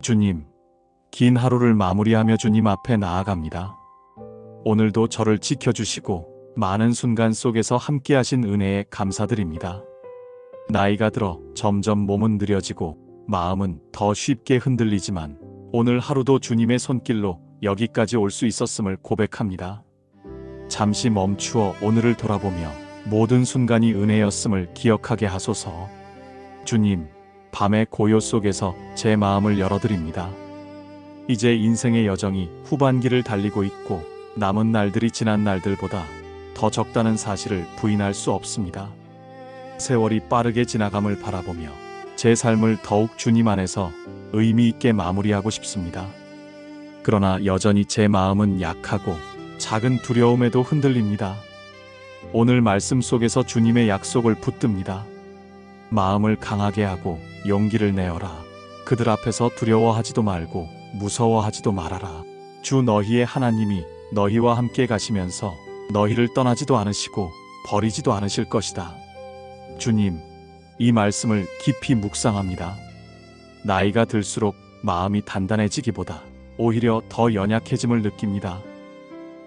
주님, 긴 하루를 마무리하며 주님 앞에 나아갑니다. 오늘도 저를 지켜주시고 많은 순간 속에서 함께하신 은혜에 감사드립니다. 나이가 들어 점점 몸은 느려지고 마음은 더 쉽게 흔들리지만 오늘 하루도 주님의 손길로 여기까지 올 수 있었음을 고백합니다. 잠시 멈추어 오늘을 돌아보며 모든 순간이 은혜였음을 기억하게 하소서. 주님, 밤의 고요 속에서 제 마음을 열어드립니다. 이제 인생의 여정이 후반기를 달리고 있고 남은 날들이 지난 날들보다 더 적다는 사실을 부인할 수 없습니다. 세월이 빠르게 지나감을 바라보며 제 삶을 더욱 주님 안에서 의미 있게 마무리하고 싶습니다. 그러나 여전히 제 마음은 약하고 작은 두려움에도 흔들립니다. 오늘 말씀 속에서 주님의 약속을 붙듭니다. 마음을 강하게 하고 용기를 내어라. 그들 앞에서 두려워하지도 말고 무서워하지도 말아라. 주 너희의 하나님이 너희와 함께 가시면서 너희를 떠나지도 않으시고 버리지도 않으실 것이다. 주님, 이 말씀을 깊이 묵상합니다. 나이가 들수록 마음이 단단해지기보다 오히려 더 연약해짐을 느낍니다.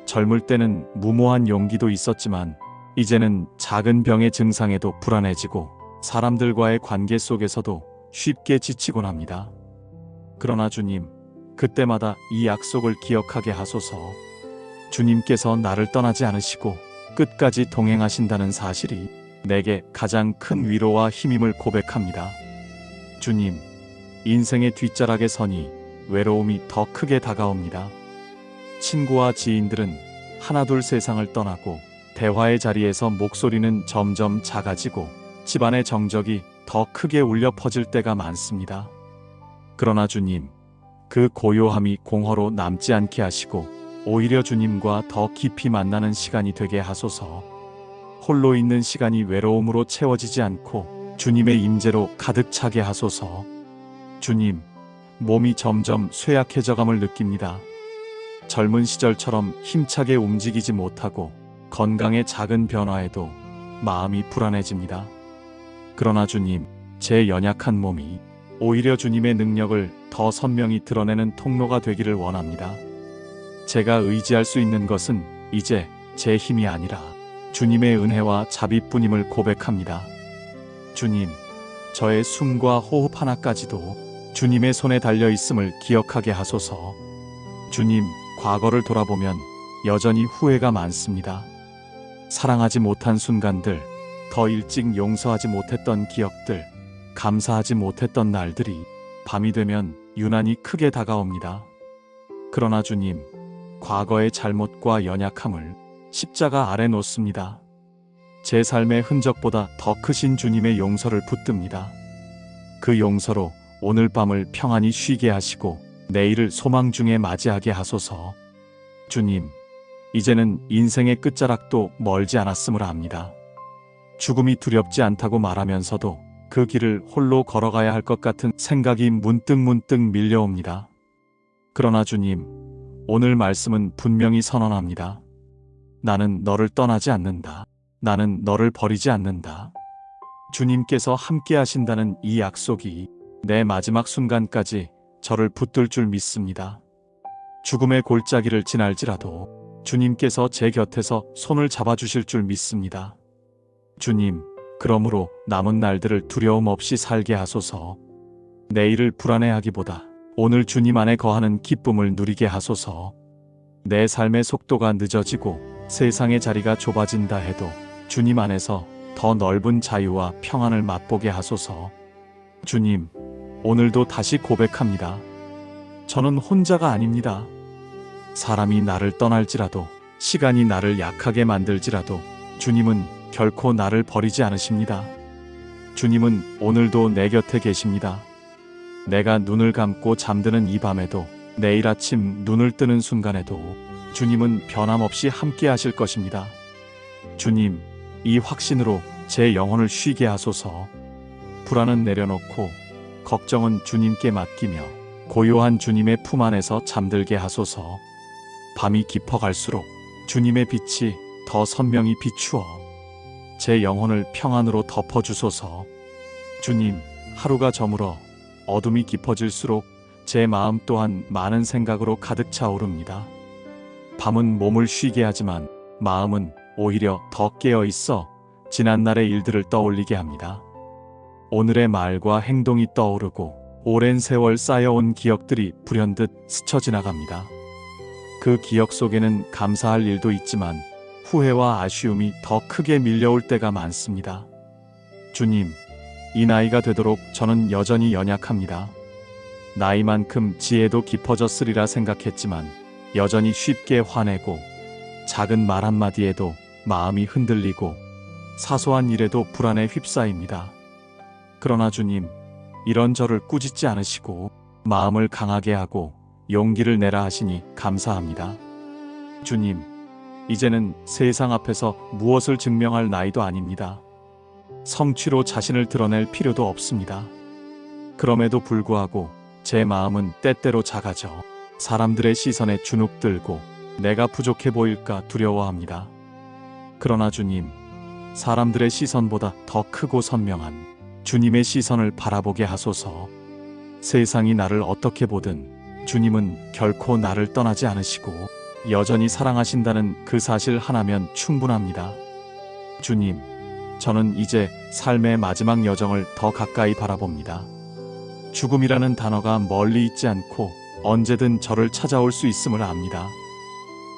젊을 때는 무모한 용기도 있었지만 이제는 작은 병의 증상에도 불안해지고 사람들과의 관계 속에서도 쉽게 지치곤 합니다. 그러나 주님, 그때마다 이 약속을 기억하게 하소서. 주님께서 나를 떠나지 않으시고 끝까지 동행하신다는 사실이 내게 가장 큰 위로와 힘임을 고백합니다. 주님, 인생의 뒷자락에 서니 외로움이 더 크게 다가옵니다. 친구와 지인들은 하나둘 세상을 떠나고 대화의 자리에서 목소리는 점점 작아지고 집안의 정적이 더 크게 울려 퍼질 때가 많습니다. 그러나 주님, 그 고요함이 공허로 남지 않게 하시고 오히려 주님과 더 깊이 만나는 시간이 되게 하소서. 홀로 있는 시간이 외로움으로 채워지지 않고 주님의 임재로 가득 차게 하소서. 주님, 몸이 점점 쇠약해져감을 느낍니다. 젊은 시절처럼 힘차게 움직이지 못하고 건강의 작은 변화에도 마음이 불안해집니다. 그러나 주님, 제 연약한 몸이 오히려 주님의 능력을 더 선명히 드러내는 통로가 되기를 원합니다. 제가 의지할 수 있는 것은 이제 제 힘이 아니라 주님의 은혜와 자비뿐임을 고백합니다. 주님, 저의 숨과 호흡 하나까지도 주님의 손에 달려 있음을 기억하게 하소서. 주님, 과거를 돌아보면 여전히 후회가 많습니다. 사랑하지 못한 순간들, 더 일찍 용서하지 못했던 기억들, 감사하지 못했던 날들이 밤이 되면 유난히 크게 다가옵니다. 그러나 주님, 과거의 잘못과 연약함을 십자가 아래 놓습니다. 제 삶의 흔적보다 더 크신 주님의 용서를 붙듭니다. 그 용서로 오늘 밤을 평안히 쉬게 하시고 내일을 소망 중에 맞이하게 하소서. 주님, 이제는 인생의 끝자락도 멀지 않았음을 압니다. 죽음이 두렵지 않다고 말하면서도 그 길을 홀로 걸어가야 할 것 같은 생각이 문득 밀려옵니다. 그러나 주님, 오늘 말씀은 분명히 선언합니다. 나는 너를 떠나지 않는다. 나는 너를 버리지 않는다. 주님께서 함께 하신다는 이 약속이 내 마지막 순간까지 저를 붙들 줄 믿습니다. 죽음의 골짜기를 지날지라도 주님께서 제 곁에서 손을 잡아주실 줄 믿습니다. 주님, 그러므로 남은 날들을 두려움 없이 살게 하소서. 내일을 불안해하기보다 오늘 주님 안에 거하는 기쁨을 누리게 하소서. 내 삶의 속도가 늦어지고 세상의 자리가 좁아진다 해도 주님 안에서 더 넓은 자유와 평안을 맛보게 하소서. 주님, 오늘도 다시 고백합니다. 저는 혼자가 아닙니다. 사람이 나를 떠날지라도, 시간이 나를 약하게 만들지라도 주님은 결코 나를 버리지 않으십니다. 주님은 오늘도 내 곁에 계십니다. 내가 눈을 감고 잠드는 이 밤에도, 내일 아침 눈을 뜨는 순간에도 주님은 변함없이 함께 하실 것입니다. 주님, 이 확신으로 제 영혼을 쉬게 하소서. 불안은 내려놓고 걱정은 주님께 맡기며 고요한 주님의 품 안에서 잠들게 하소서. 밤이 깊어갈수록 주님의 빛이 더 선명히 비추어 제 영혼을 평안으로 덮어주소서. 주님, 하루가 저물어 어둠이 깊어질수록 제 마음 또한 많은 생각으로 가득 차오릅니다. 밤은 몸을 쉬게 하지만 마음은 오히려 더 깨어 있어 지난날의 일들을 떠올리게 합니다. 오늘의 말과 행동이 떠오르고 오랜 세월 쌓여온 기억들이 불현듯 스쳐 지나갑니다. 그 기억 속에는 감사할 일도 있지만 후회와 아쉬움이 더 크게 밀려올 때가 많습니다. 주님, 이 나이가 되도록 저는 여전히 연약합니다. 나이만큼 지혜도 깊어졌으리라 생각했지만 여전히 쉽게 화내고 작은 말 한마디에도 마음이 흔들리고 사소한 일에도 불안에 휩싸입니다. 그러나 주님, 이런 저를 꾸짖지 않으시고 마음을 강하게 하고 용기를 내라 하시니 감사합니다. 주님, 이제는 세상 앞에서 무엇을 증명할 나이도 아닙니다. 성취로 자신을 드러낼 필요도 없습니다. 그럼에도 불구하고 제 마음은 때때로 작아져 사람들의 시선에 주눅들고 내가 부족해 보일까 두려워합니다. 그러나 주님, 사람들의 시선보다 더 크고 선명한 주님의 시선을 바라보게 하소서. 세상이 나를 어떻게 보든 주님은 결코 나를 떠나지 않으시고 여전히 사랑하신다는 그 사실 하나면 충분합니다. 주님, 저는 이제 삶의 마지막 여정을 더 가까이 바라봅니다. 죽음이라는 단어가 멀리 있지 않고 언제든 저를 찾아올 수 있음을 압니다.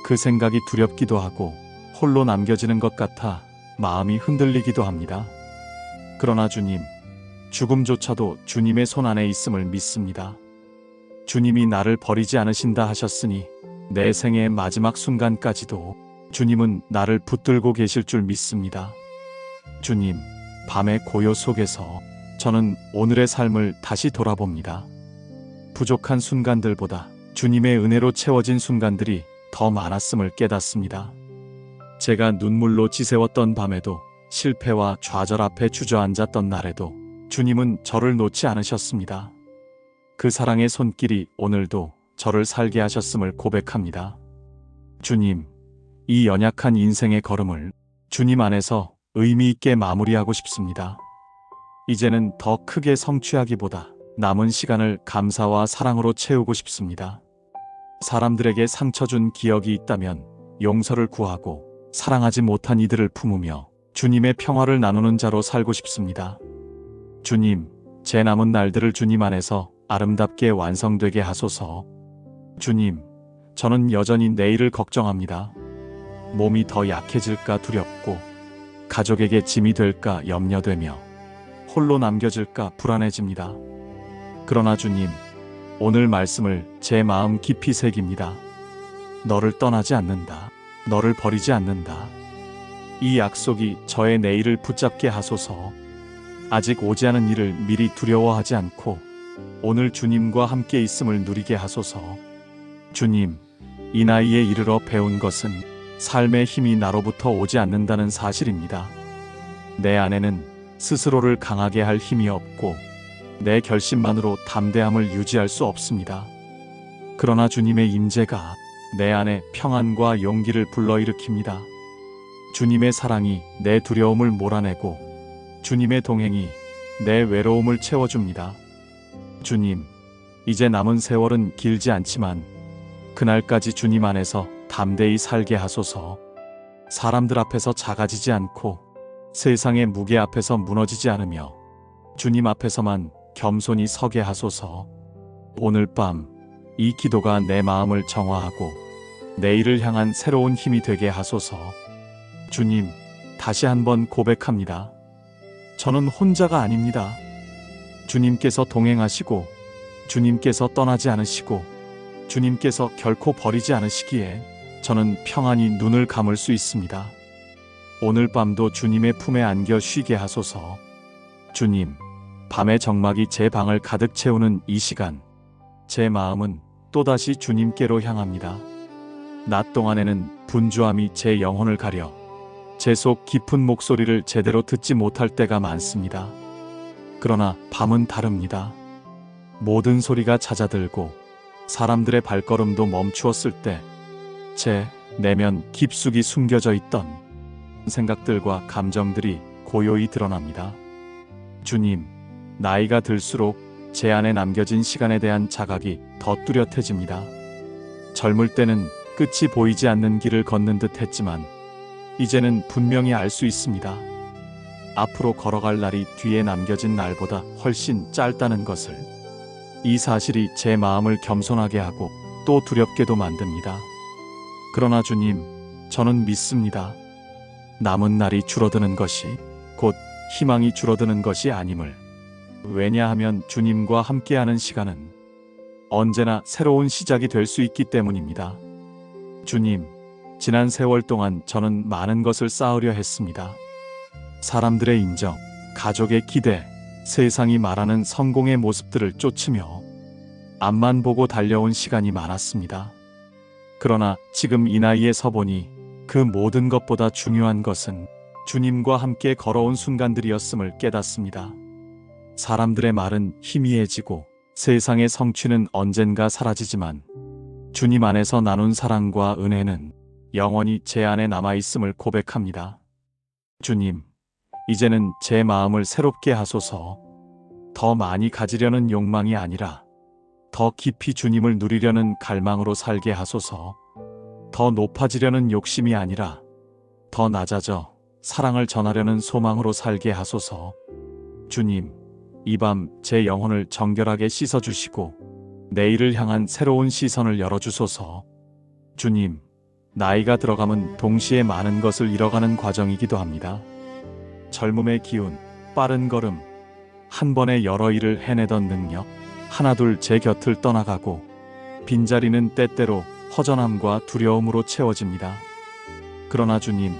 그 생각이 두렵기도 하고 홀로 남겨지는 것 같아 마음이 흔들리기도 합니다. 그러나 주님, 죽음조차도 주님의 손 안에 있음을 믿습니다. 주님이 나를 버리지 않으신다 하셨으니 내 생의 마지막 순간까지도 주님은 나를 붙들고 계실 줄 믿습니다. 주님, 밤의 고요 속에서 저는 오늘의 삶을 다시 돌아봅니다. 부족한 순간들보다 주님의 은혜로 채워진 순간들이 더 많았음을 깨닫습니다. 제가 눈물로 지새웠던 밤에도 실패와 좌절 앞에 주저앉았던 날에도 주님은 저를 놓지 않으셨습니다. 그 사랑의 손길이 오늘도 저를 살게 하셨음을 고백합니다. 주님, 이 연약한 인생의 걸음을 주님 안에서 의미 있게 마무리하고 싶습니다. 이제는 더 크게 성취하기보다 남은 시간을 감사와 사랑으로 채우고 싶습니다. 사람들에게 상처 준 기억이 있다면 용서를 구하고 사랑하지 못한 이들을 품으며 주님의 평화를 나누는 자로 살고 싶습니다. 주님, 제 남은 날들을 주님 안에서 아름답게 완성되게 하소서. 주님, 저는 여전히 내일을 걱정합니다. 몸이 더 약해질까 두렵고 가족에게 짐이 될까 염려되며 홀로 남겨질까 불안해집니다. 그러나 주님, 오늘 말씀을 제 마음 깊이 새깁니다. 너를 떠나지 않는다. 너를 버리지 않는다. 이 약속이 저의 내일을 붙잡게 하소서. 아직 오지 않은 일을 미리 두려워하지 않고 오늘 주님과 함께 있음을 누리게 하소서. 주님, 이 나이에 이르러 배운 것은 삶의 힘이 나로부터 오지 않는다는 사실입니다. 내 안에는 스스로를 강하게 할 힘이 없고 내 결심만으로 담대함을 유지할 수 없습니다. 그러나 주님의 임재가 내 안에 평안과 용기를 불러일으킵니다. 주님의 사랑이 내 두려움을 몰아내고 주님의 동행이 내 외로움을 채워줍니다. 주님, 이제 남은 세월은 길지 않지만 그날까지 주님 안에서 담대히 살게 하소서. 사람들 앞에서 작아지지 않고 세상의 무게 앞에서 무너지지 않으며 주님 앞에서만 겸손히 서게 하소서. 오늘 밤 이 기도가 내 마음을 정화하고 내일을 향한 새로운 힘이 되게 하소서. 주님, 다시 한번 고백합니다. 저는 혼자가 아닙니다. 주님께서 동행하시고 주님께서 떠나지 않으시고 주님께서 결코 버리지 않으시기에 저는 평안히 눈을 감을 수 있습니다. 오늘 밤도 주님의 품에 안겨 쉬게 하소서. 주님, 밤의 정막이 제 방을 가득 채우는 이 시간, 제 마음은 또다시 주님께로 향합니다. 낮 동안에는 분주함이 제 영혼을 가려 제 속 깊은 목소리를 제대로 듣지 못할 때가 많습니다. 그러나 밤은 다릅니다. 모든 소리가 잦아들고 사람들의 발걸음도 멈추었을 때 제 내면 깊숙이 숨겨져 있던 생각들과 감정들이 고요히 드러납니다. 주님, 나이가 들수록 제 안에 남겨진 시간에 대한 자각이 더 뚜렷해집니다. 젊을 때는 끝이 보이지 않는 길을 걷는 듯 했지만 이제는 분명히 알 수 있습니다. 앞으로 걸어갈 날이 뒤에 남겨진 날보다 훨씬 짧다는 것을. 이 사실이 제 마음을 겸손하게 하고 또 두렵게도 만듭니다. 그러나 주님, 저는 믿습니다. 남은 날이 줄어드는 것이 곧 희망이 줄어드는 것이 아님을. 왜냐하면 주님과 함께하는 시간은 언제나 새로운 시작이 될 수 있기 때문입니다. 주님, 지난 세월 동안 저는 많은 것을 쌓으려 했습니다. 사람들의 인정, 가족의 기대, 세상이 말하는 성공의 모습들을 쫓으며 앞만 보고 달려온 시간이 많았습니다. 그러나 지금 이 나이에 서보니 그 모든 것보다 중요한 것은 주님과 함께 걸어온 순간들이었음을 깨닫습니다. 사람들의 말은 희미해지고 세상의 성취는 언젠가 사라지지만 주님 안에서 나눈 사랑과 은혜는 영원히 제 안에 남아있음을 고백합니다. 주님, 이제는 제 마음을 새롭게 하소서. 더 많이 가지려는 욕망이 아니라 더 깊이 주님을 누리려는 갈망으로 살게 하소서. 더 높아지려는 욕심이 아니라 더 낮아져 사랑을 전하려는 소망으로 살게 하소서. 주님, 이 밤 제 영혼을 정결하게 씻어주시고 내일을 향한 새로운 시선을 열어주소서. 주님, 나이가 들어감은 동시에 많은 것을 잃어가는 과정이기도 합니다. 젊음의 기운, 빠른 걸음, 한 번에 여러 일을 해내던 능력, 하나둘 제 곁을 떠나가고 빈자리는 때때로 허전함과 두려움으로 채워집니다. 그러나 주님,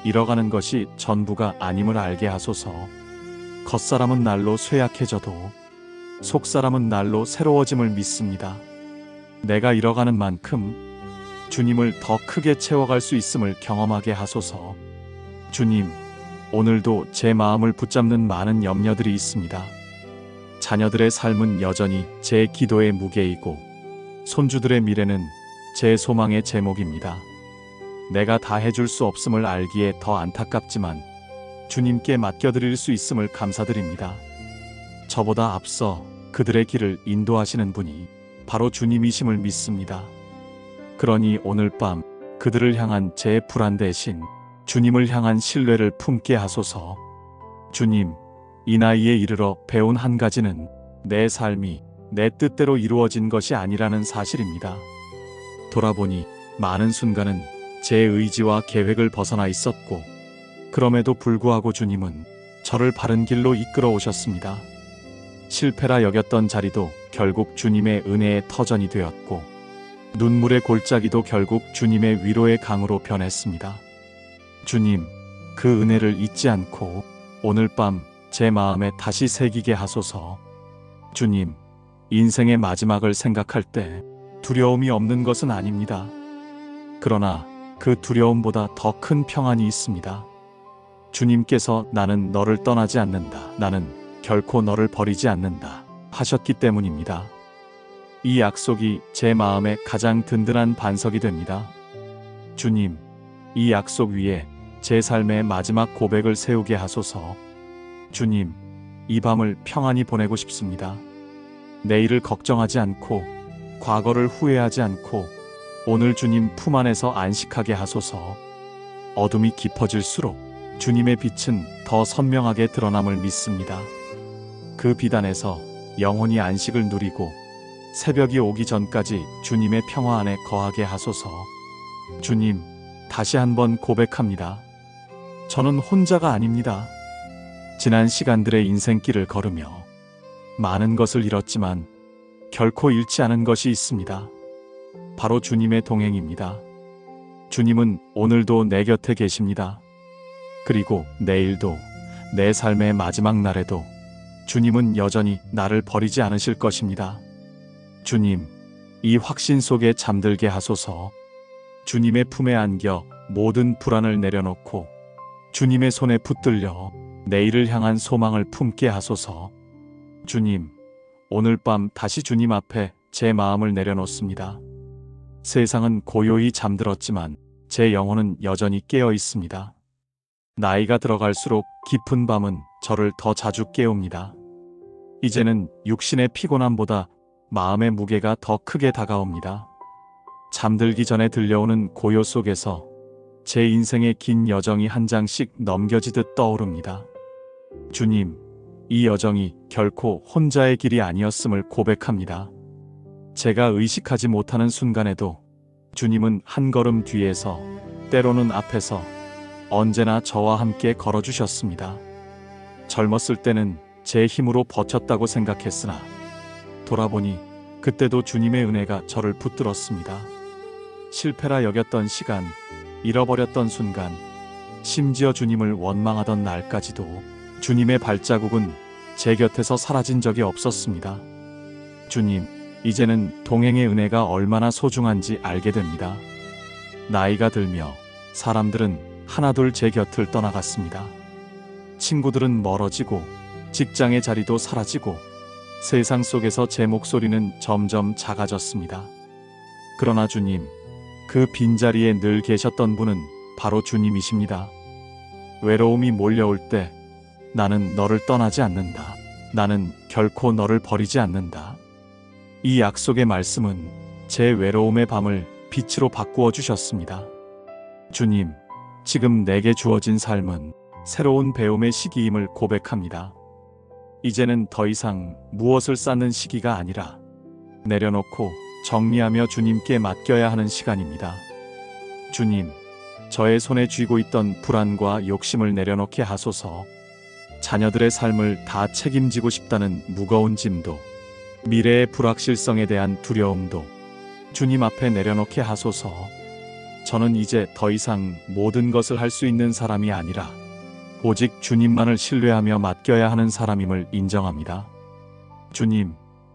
잃어가는 것이 전부가 아님을 알게 하소서. 겉사람은 날로 쇠약해져도 속사람은 날로 새로워짐을 믿습니다. 내가 잃어가는 만큼 주님을 더 크게 채워갈 수 있음을 경험하게 하소서. 주님, 오늘도 제 마음을 붙잡는 많은 염려들이 있습니다. 자녀들의 삶은 여전히 제 기도의 무게이고 손주들의 미래는 제 소망의 제목입니다. 내가 다 해줄 수 없음을 알기에 더 안타깝지만 주님께 맡겨드릴 수 있음을 감사드립니다. 저보다 앞서 그들의 길을 인도하시는 분이 바로 주님이심을 믿습니다. 그러니 오늘 밤 그들을 향한 제 불안 대신 주님을 향한 신뢰를 품게 하소서. 주님, 이 나이에 이르러 배운 한 가지는 내 삶이 내 뜻대로 이루어진 것이 아니라는 사실입니다. 돌아보니 많은 순간은 제 의지와 계획을 벗어나 있었고 그럼에도 불구하고 주님은 저를 바른 길로 이끌어 오셨습니다. 실패라 여겼던 자리도 결국 주님의 은혜의 터전이 되었고 눈물의 골짜기도 결국 주님의 위로의 강으로 변했습니다. 주님, 그 은혜를 잊지 않고 오늘 밤 제 마음에 다시 새기게 하소서. 주님, 인생의 마지막을 생각할 때 두려움이 없는 것은 아닙니다. 그러나 그 두려움보다 더 큰 평안이 있습니다. 주님께서 나는 너를 떠나지 않는다. 나는 결코 너를 버리지 않는다. 하셨기 때문입니다. 이 약속이 제 마음의 가장 든든한 반석이 됩니다. 주님, 이 약속 위에 제 삶의 마지막 고백을 세우게 하소서. 주님, 이 밤을 평안히 보내고 싶습니다. 내일을 걱정하지 않고 과거를 후회하지 않고 오늘 주님 품 안에서 안식하게 하소서. 어둠이 깊어질수록 주님의 빛은 더 선명하게 드러남을 믿습니다. 그 빛 안에서 영원히 안식을 누리고 새벽이 오기 전까지 주님의 평화 안에 거하게 하소서. 주님, 다시 한번 고백합니다. 저는 혼자가 아닙니다. 지난 시간들의 인생길을 걸으며 많은 것을 잃었지만 결코 잃지 않은 것이 있습니다. 바로 주님의 동행입니다. 주님은 오늘도 내 곁에 계십니다. 그리고 내일도, 내 삶의 마지막 날에도 주님은 여전히 나를 버리지 않으실 것입니다. 주님, 이 확신 속에 잠들게 하소서. 주님의 품에 안겨 모든 불안을 내려놓고 주님의 손에 붙들려 내일을 향한 소망을 품게 하소서. 주님, 오늘 밤 다시 주님 앞에 제 마음을 내려놓습니다. 세상은 고요히 잠들었지만 제 영혼은 여전히 깨어 있습니다. 나이가 들어갈수록 깊은 밤은 저를 더 자주 깨웁니다. 이제는 육신의 피곤함보다 마음의 무게가 더 크게 다가옵니다. 잠들기 전에 들려오는 고요 속에서 제 인생의 긴 여정이 한 장씩 넘겨지듯 떠오릅니다. 주님, 이 여정이 결코 혼자의 길이 아니었음을 고백합니다. 제가 의식하지 못하는 순간에도 주님은 한 걸음 뒤에서, 때로는 앞에서 언제나 저와 함께 걸어주셨습니다. 젊었을 때는 제 힘으로 버텼다고 생각했으나 돌아보니 그때도 주님의 은혜가 저를 붙들었습니다. 실패라 여겼던 시간, 잃어버렸던 순간, 심지어 주님을 원망하던 날까지도 주님의 발자국은 제 곁에서 사라진 적이 없었습니다. 주님, 이제는 동행의 은혜가 얼마나 소중한지 알게 됩니다. 나이가 들며 사람들은 하나둘 제 곁을 떠나갔습니다. 친구들은 멀어지고 직장의 자리도 사라지고 세상 속에서 제 목소리는 점점 작아졌습니다. 그러나 주님, 그 빈자리에 늘 계셨던 분은 바로 주님이십니다. 외로움이 몰려올 때 나는 너를 떠나지 않는다. 나는 결코 너를 버리지 않는다. 이 약속의 말씀은 제 외로움의 밤을 빛으로 바꾸어 주셨습니다. 주님, 지금 내게 주어진 삶은 새로운 배움의 시기임을 고백합니다. 이제는 더 이상 무엇을 쌓는 시기가 아니라 내려놓고 정리하며 주님께 맡겨야 하는 시간입니다. 주님, 저의 손에 쥐고 있던 불안과 욕심을 내려놓게 하소서. 자녀들의 삶을 다 책임지고 싶다는 무거운 짐도, 미래의 불확실성에 대한 두려움도 주님 앞에 내려놓게 하소서. 저는 이제 더 이상 모든 것을 할 수 있는 사람이 아니라 오직 주님만을 신뢰하며 맡겨야 하는 사람임을 인정합니다. 주님,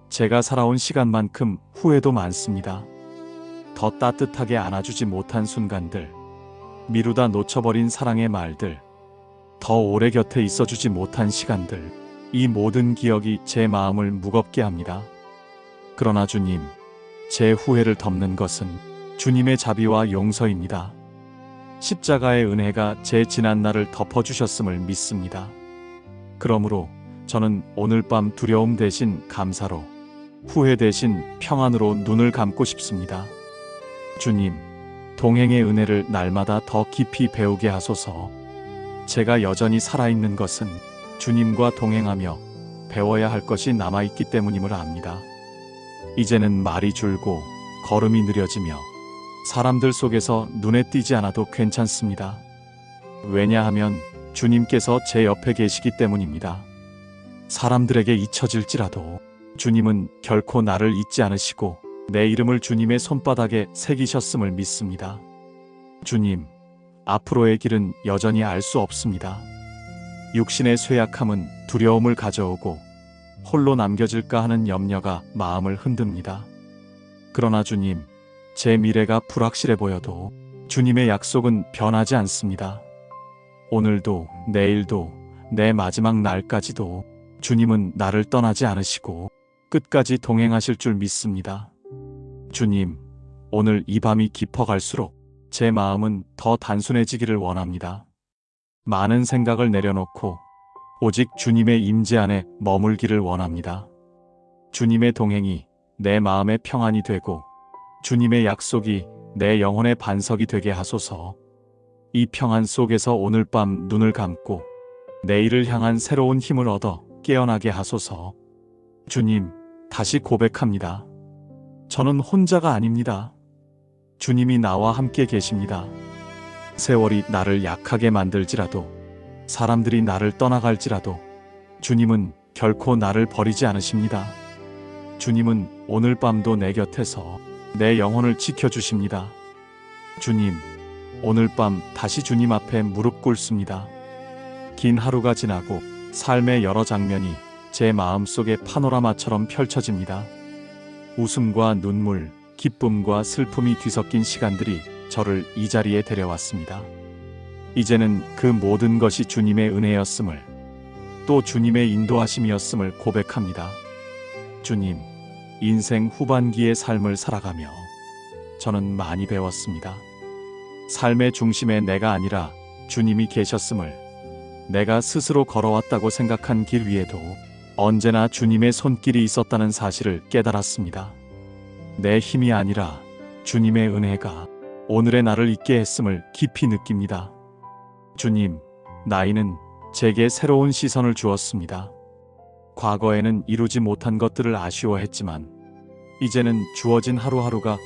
제가 살아온 시간만큼 후회도 많습니다. 더 따뜻하게 안아주지 못한 순간들, 미루다 놓쳐버린 사랑의 말들, 더 오래 곁에 있어주지 못한 시간들, 이 모든 기억이 제 마음을 무겁게 합니다. 그러나 주님, 제 후회를 덮는 것은 주님의 자비와 용서입니다. 십자가의 은혜가 제 지난날을 덮어주셨음을 믿습니다. 그러므로 저는 오늘 밤 두려움 대신 감사로, 후회 대신 평안으로 눈을 감고 싶습니다. 주님, 동행의 은혜를 날마다 더 깊이 배우게 하소서. 제가 여전히 살아있는 것은 주님과 동행하며 배워야 할 것이 남아있기 때문임을 압니다. 이제는 말이 줄고 걸음이 느려지며 사람들 속에서 눈에 띄지 않아도 괜찮습니다. 왜냐하면 주님께서 제 옆에 계시기 때문입니다. 사람들에게 잊혀질지라도 주님은 결코 나를 잊지 않으시고 내 이름을 주님의 손바닥에 새기셨음을 믿습니다. 주님, 앞으로의 길은 여전히 알 수 없습니다. 육신의 쇠약함은 두려움을 가져오고 홀로 남겨질까 하는 염려가 마음을 흔듭니다. 그러나 주님, 제 미래가 불확실해 보여도 주님의 약속은 변하지 않습니다. 오늘도 내일도 내 마지막 날까지도 주님은 나를 떠나지 않으시고 끝까지 동행하실 줄 믿습니다. 주님, 오늘 이 밤이 깊어갈수록 제 마음은 더 단순해지기를 원합니다. 많은 생각을 내려놓고 오직 주님의 임재 안에 머물기를 원합니다. 주님의 동행이 내 마음의 평안이 되고 주님의 약속이 내 영혼의 반석이 되게 하소서. 이 평안 속에서 오늘 밤 눈을 감고 내일을 향한 새로운 힘을 얻어 깨어나게 하소서. 주님, 다시 고백합니다. 저는 혼자가 아닙니다. 주님이 나와 함께 계십니다. 세월이 나를 약하게 만들지라도, 사람들이 나를 떠나갈지라도 주님은 결코 나를 버리지 않으십니다. 주님은 오늘 밤도 내 곁에서 내 영혼을 지켜주십니다. 주님, 오늘 밤 다시 주님 앞에 무릎 꿇습니다. 긴 하루가 지나고 삶의 여러 장면이 제 마음속에 파노라마처럼 펼쳐집니다. 웃음과 눈물, 기쁨과 슬픔이 뒤섞인 시간들이 저를 이 자리에 데려왔습니다. 이제는 그 모든 것이 주님의 은혜였음을, 또 주님의 인도하심이었음을 고백합니다. 주님, 인생 후반기의 삶을 살아가며 저는 많이 배웠습니다. 삶의 중심에 내가 아니라 주님이 계셨음을, 내가 스스로 걸어왔다고 생각한 길 위에도 언제나 주님의 손길이 있었다는 사실을 깨달았습니다. 내 힘이 아니라 주님의 은혜가 오늘의 나를 있게 했음을 깊이 느낍니다. 주님, 나이는 제게 새로운 시선을 주었습니다. 과거에는 이루지 못한 것들을 아쉬워했지만 이제는 주어진 하루하루가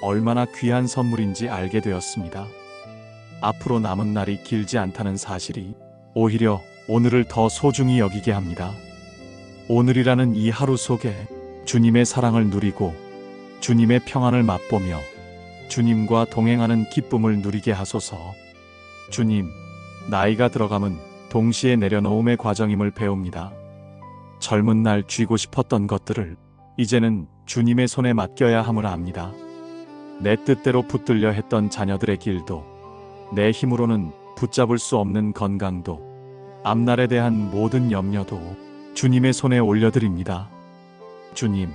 얼마나 귀한 선물인지 알게 되었습니다. 앞으로 남은 날이 길지 않다는 사실이 오히려 오늘을 더 소중히 여기게 합니다. 오늘이라는 이 하루 속에 주님의 사랑을 누리고 주님의 평안을 맛보며 주님과 동행하는 기쁨을 누리게 하소서. 주님, 나이가 들어감은 동시에 내려놓음의 과정임을 배웁니다. 젊은 날 쥐고 싶었던 것들을 이제는 주님의 손에 맡겨야 함을 압니다. 내 뜻대로 붙들려 했던 자녀들의 길도, 내 힘으로는 붙잡을 수 없는 건강도, 앞날에 대한 모든 염려도 주님의 손에 올려드립니다. 주님,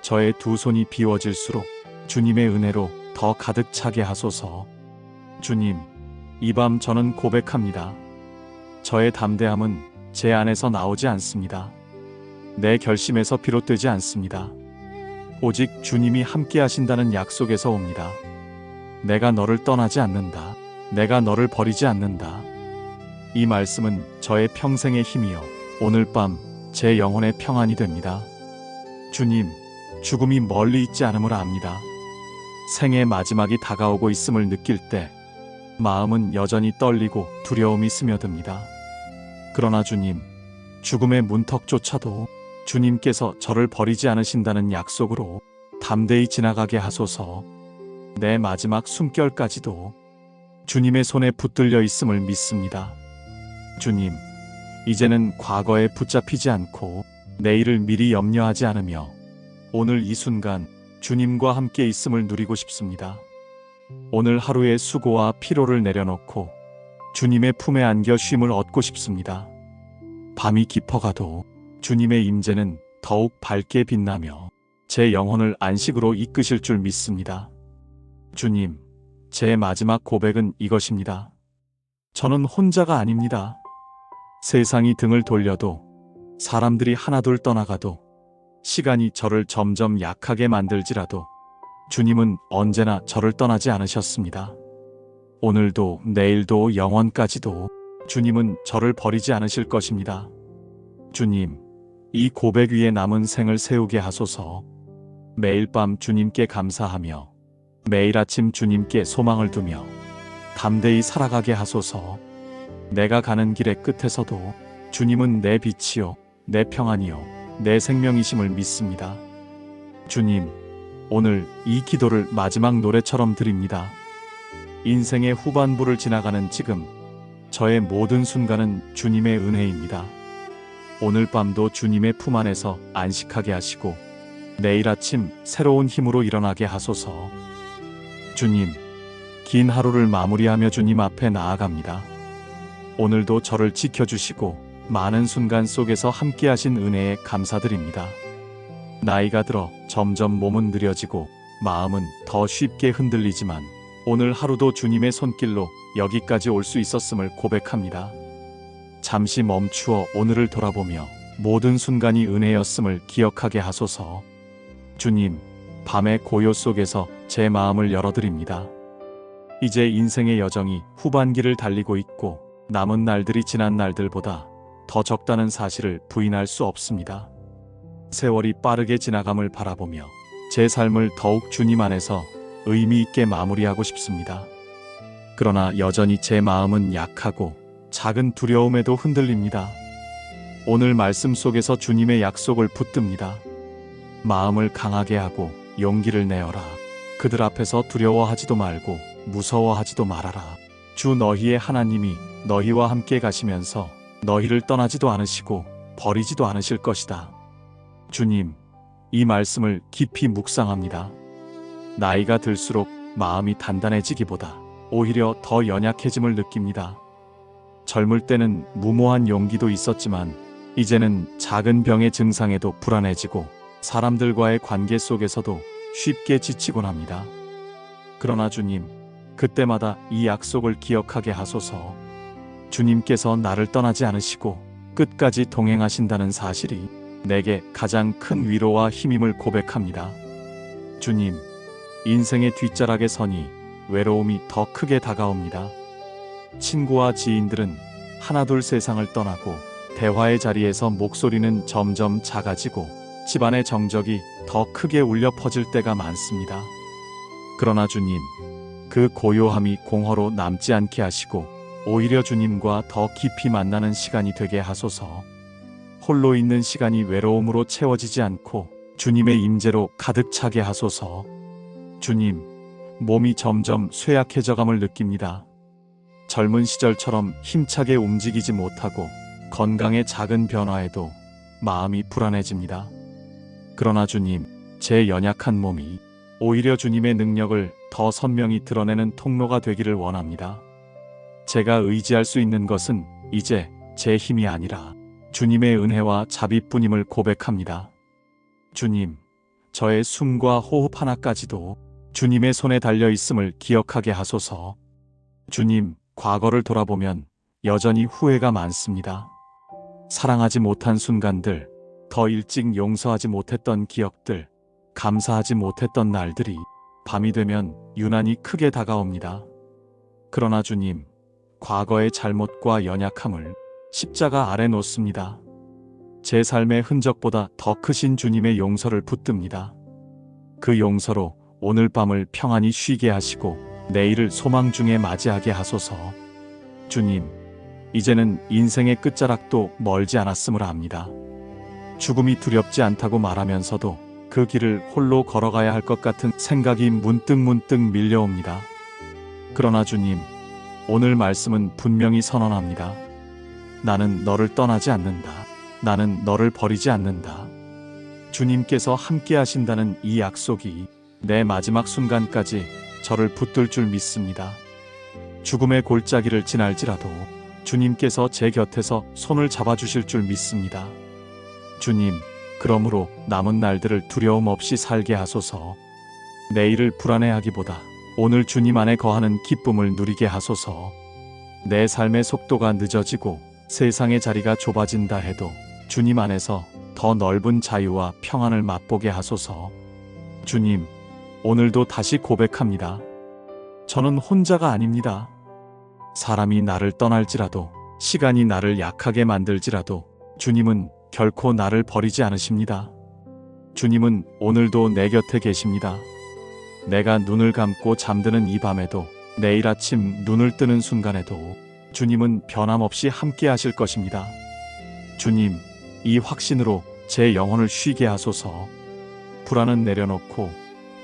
저의 두 손이 비워질수록 주님의 은혜로 더 가득 차게 하소서. 주님, 이 밤 저는 고백합니다. 저의 담대함은 제 안에서 나오지 않습니다. 내 결심에서 비롯되지 않습니다. 오직 주님이 함께 하신다는 약속에서 옵니다. 내가 너를 떠나지 않는다. 내가 너를 버리지 않는다. 이 말씀은 저의 평생의 힘이요, 오늘 밤 제 영혼의 평안이 됩니다. 주님, 죽음이 멀리 있지 않음을 압니다. 생의 마지막이 다가오고 있음을 느낄 때 마음은 여전히 떨리고 두려움이 스며듭니다. 그러나 주님, 죽음의 문턱조차도 주님께서 저를 버리지 않으신다는 약속으로 담대히 지나가게 하소서. 내 마지막 숨결까지도 주님의 손에 붙들려 있음을 믿습니다. 주님, 이제는 과거에 붙잡히지 않고 내일을 미리 염려하지 않으며 오늘 이 순간 주님과 함께 있음을 누리고 싶습니다. 오늘 하루의 수고와 피로를 내려놓고 주님의 품에 안겨 쉼을 얻고 싶습니다. 밤이 깊어가도 주님의 임재는 더욱 밝게 빛나며 제 영혼을 안식으로 이끄실 줄 믿습니다. 주님, 제 마지막 고백은 이것입니다. 저는 혼자가 아닙니다. 세상이 등을 돌려도, 사람들이 하나둘 떠나가도, 시간이 저를 점점 약하게 만들지라도 주님은 언제나 저를 떠나지 않으셨습니다. 오늘도 내일도 영원까지도 주님은 저를 버리지 않으실 것입니다. 주님, 이 고백 위에 남은 생을 세우게 하소서. 매일 밤 주님께 감사하며 매일 아침 주님께 소망을 두며 담대히 살아가게 하소서. 내가 가는 길의 끝에서도 주님은 내 빛이요, 내 평안이요, 내 생명이심을 믿습니다. 주님, 오늘 이 기도를 마지막 노래처럼 드립니다. 인생의 후반부를 지나가는 지금, 저의 모든 순간은 주님의 은혜입니다. 오늘 밤도 주님의 품 안에서 안식하게 하시고 내일 아침 새로운 힘으로 일어나게 하소서. 주님, 긴 하루를 마무리하며 주님 앞에 나아갑니다. 오늘도 저를 지켜주시고 많은 순간 속에서 함께하신 은혜에 감사드립니다. 나이가 들어 점점 몸은 느려지고 마음은 더 쉽게 흔들리지만 오늘 하루도 주님의 손길로 여기까지 올 수 있었음을 고백합니다. 잠시 멈추어 오늘을 돌아보며 모든 순간이 은혜였음을 기억하게 하소서. 주님, 밤의 고요 속에서 제 마음을 열어드립니다. 이제 인생의 여정이 후반기를 달리고 있고 남은 날들이 지난 날들보다 더 적다는 사실을 부인할 수 없습니다. 세월이 빠르게 지나감을 바라보며 제 삶을 더욱 주님 안에서 의미 있게 마무리하고 싶습니다. 그러나 여전히 제 마음은 약하고 작은 두려움에도 흔들립니다. 오늘 말씀 속에서 주님의 약속을 붙듭니다. 마음을 강하게 하고 용기를 내어라. 그들 앞에서 두려워하지도 말고 무서워하지도 말아라. 주 너희의 하나님이 너희와 함께 가시면서 너희를 떠나지도 않으시고 버리지도 않으실 것이다. 주님, 이 말씀을 깊이 묵상합니다. 나이가 들수록 마음이 단단해지기보다 오히려 더 연약해짐을 느낍니다. 젊을 때는 무모한 용기도 있었지만 이제는 작은 병의 증상에도 불안해지고 사람들과의 관계 속에서도 쉽게 지치곤 합니다. 그러나 주님, 그때마다 이 약속을 기억하게 하소서. 주님께서 나를 떠나지 않으시고 끝까지 동행하신다는 사실이 내게 가장 큰 위로와 힘임을 고백합니다. 주님, 인생의 뒷자락에 서니 외로움이 더 크게 다가옵니다. 친구와 지인들은 하나둘 세상을 떠나고 대화의 자리에서 목소리는 점점 작아지고 집안의 정적이 더 크게 울려 퍼질 때가 많습니다. 그러나 주님, 그 고요함이 공허로 남지 않게 하시고 오히려 주님과 더 깊이 만나는 시간이 되게 하소서. 홀로 있는 시간이 외로움으로 채워지지 않고 주님의 임재로 가득 차게 하소서. 주님, 몸이 점점 쇠약해져감을 느낍니다. 젊은 시절처럼 힘차게 움직이지 못하고 건강의 작은 변화에도 마음이 불안해집니다. 그러나 주님, 제 연약한 몸이 오히려 주님의 능력을 더 선명히 드러내는 통로가 되기를 원합니다. 제가 의지할 수 있는 것은 이제 제 힘이 아니라 주님의 은혜와 자비뿐임을 고백합니다. 주님, 저의 숨과 호흡 하나까지도 주님의 손에 달려 있음을 기억하게 하소서. 주님, 과거를 돌아보면 여전히 후회가 많습니다. 사랑하지 못한 순간들, 더 일찍 용서하지 못했던 기억들, 감사하지 못했던 날들이 밤이 되면 유난히 크게 다가옵니다. 그러나 주님, 과거의 잘못과 연약함을 십자가 아래 놓습니다. 제 삶의 흔적보다 더 크신 주님의 용서를 붙듭니다. 그 용서로 오늘 밤을 평안히 쉬게 하시고 내일을 소망 중에 맞이하게 하소서. 주님, 이제는 인생의 끝자락도 멀지 않았음을 압니다. 죽음이 두렵지 않다고 말하면서도 그 길을 홀로 걸어가야 할 것 같은 생각이 문득 밀려옵니다. 그러나 주님, 오늘 말씀은 분명히 선언합니다. 나는 너를 떠나지 않는다. 나는 너를 버리지 않는다. 주님께서 함께 하신다는 이 약속이 내 마지막 순간까지 저를 붙들 줄 믿습니다. 죽음의 골짜기를 지날지라도 주님께서 제 곁에서 손을 잡아주실 줄 믿습니다. 주님, 그러므로 남은 날들을 두려움 없이 살게 하소서. 내일을 불안해하기보다 오늘 주님 안에 거하는 기쁨을 누리게 하소서. 내 삶의 속도가 늦어지고 세상의 자리가 좁아진다 해도 주님 안에서 더 넓은 자유와 평안을 맛보게 하소서. 주님, 오늘도 다시 고백합니다. 저는 혼자가 아닙니다. 사람이 나를 떠날지라도, 시간이 나를 약하게 만들지라도 주님은 결코 나를 버리지 않으십니다. 주님은 오늘도 내 곁에 계십니다. 내가 눈을 감고 잠드는 이 밤에도, 내일 아침 눈을 뜨는 순간에도 주님은 변함없이 함께 하실 것입니다. 주님, 이 확신으로 제 영혼을 쉬게 하소서. 불안은 내려놓고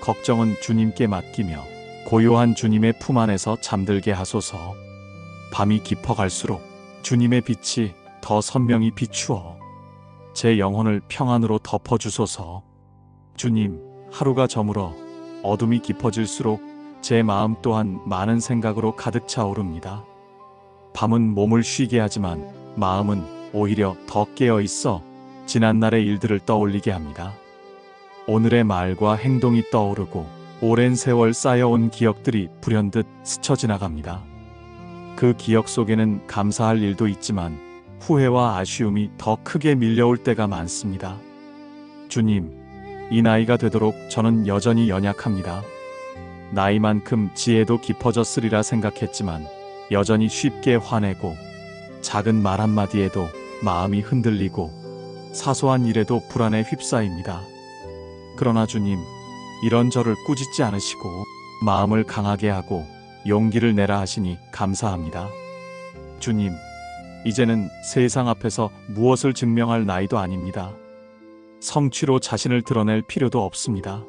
걱정은 주님께 맡기며 고요한 주님의 품 안에서 잠들게 하소서. 밤이 깊어갈수록 주님의 빛이 더 선명히 비추어 제 영혼을 평안으로 덮어주소서. 주님, 하루가 저물어 어둠이 깊어질수록 제 마음 또한 많은 생각으로 가득 차오릅니다. 밤은 몸을 쉬게 하지만 마음은 오히려 더 깨어 있어 지난날의 일들을 떠올리게 합니다. 오늘의 말과 행동이 떠오르고 오랜 세월 쌓여온 기억들이 불현듯 스쳐 지나갑니다. 그 기억 속에는 감사할 일도 있지만 후회와 아쉬움이 더 크게 밀려올 때가 많습니다. 주님, 이 나이가 되도록 저는 여전히 연약합니다. 나이만큼 지혜도 깊어졌으리라 생각했지만 여전히 쉽게 화내고 작은 말 한마디에도 마음이 흔들리고 사소한 일에도 불안에 휩싸입니다. 그러나 주님, 이런 저를 꾸짖지 않으시고 마음을 강하게 하고 용기를 내라 하시니 감사합니다. 주님, 이제는 세상 앞에서 무엇을 증명할 나이도 아닙니다. 성취로 자신을 드러낼 필요도 없습니다.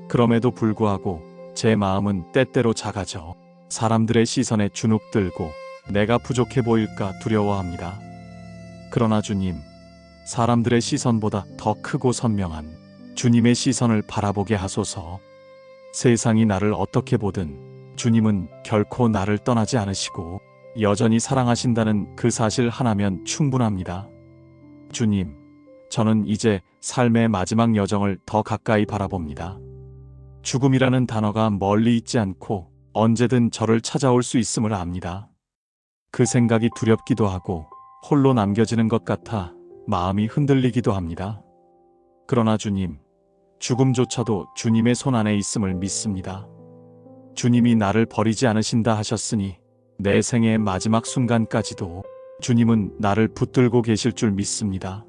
그럼에도 불구하고 제 마음은 때때로 작아져 사람들의 시선에 주눅들고 내가 부족해 보일까 두려워합니다. 그러나 주님, 사람들의 시선보다 더 크고 선명한 주님의 시선을 바라보게 하소서. 세상이 나를 어떻게 보든 주님은 결코 나를 떠나지 않으시고 여전히 사랑하신다는 그 사실 하나면 충분합니다. 주님, 저는 이제 삶의 마지막 여정을 더 가까이 바라봅니다. 죽음이라는 단어가 멀리 있지 않고 언제든 저를 찾아올 수 있음을 압니다. 그 생각이 두렵기도 하고 홀로 남겨지는 것 같아 마음이 흔들리기도 합니다. 그러나 주님, 죽음조차도 주님의 손 안에 있음을 믿습니다. 주님이 나를 버리지 않으신다 하셨으니 내 생의 마지막 순간까지도 주님은 나를 붙들고 계실 줄 믿습니다.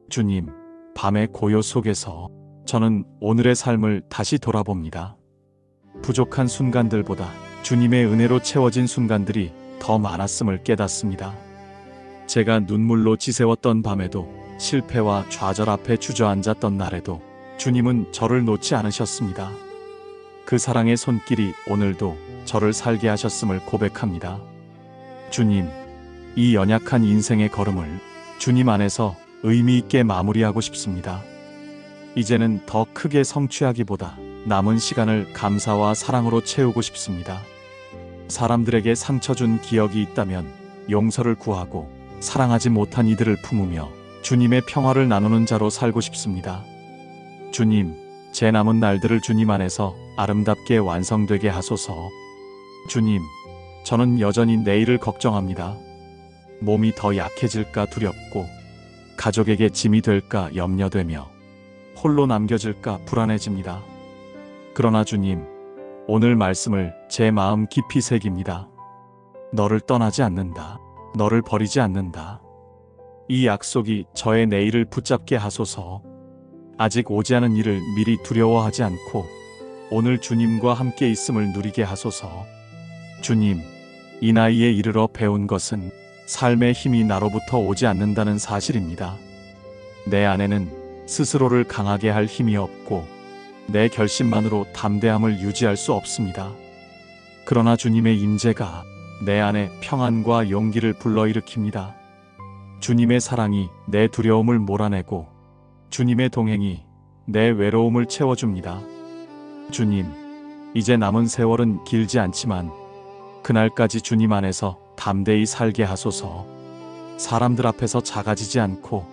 주님, 밤의 고요 속에서 저는 오늘의 삶을 다시 돌아봅니다. 부족한 순간들보다 주님의 은혜로 채워진 순간들이 더 많았음을 깨닫습니다. 제가 눈물로 지새웠던 밤에도, 실패와 좌절 앞에 주저앉았던 날에도 주님은 저를 놓지 않으셨습니다. 그 사랑의 손길이 오늘도 저를 살게 하셨음을 고백합니다. 주님, 이 연약한 인생의 걸음을 주님 안에서 의미 있게 마무리하고 싶습니다. 이제는 더 크게 성취하기보다 남은 시간을 감사와 사랑으로 채우고 싶습니다. 사람들에게 상처 준 기억이 있다면 용서를 구하고 사랑하지 못한 이들을 품으며 주님의 평화를 나누는 자로 살고 싶습니다. 주님, 제 남은 날들을 주님 안에서 아름답게 완성되게 하소서. 주님, 저는 여전히 내일을 걱정합니다. 몸이 더 약해질까 두렵고, 가족에게 짐이 될까 염려되며, 홀로 남겨질까 불안해집니다. 그러나 주님, 오늘 말씀을 제 마음 깊이 새깁니다. 너를 떠나지 않는다. 너를 버리지 않는다. 이 약속이 저의 내일을 붙잡게 하소서. 아직 오지 않은 일을 미리 두려워하지 않고 오늘 주님과 함께 있음을 누리게 하소서. 주님, 이 나이에 이르러 배운 것은 삶의 힘이 나로부터 오지 않는다는 사실입니다. 내 안에는 스스로를 강하게 할 힘이 없고 내 결심만으로 담대함을 유지할 수 없습니다. 그러나 주님의 임재가 내 안에 평안과 용기를 불러일으킵니다. 주님의 사랑이 내 두려움을 몰아내고 주님의 동행이 내 외로움을 채워줍니다. 주님, 이제 남은 세월은 길지 않지만 그날까지 주님 안에서 담대히 살게 하소서. 사람들 앞에서 작아지지 않고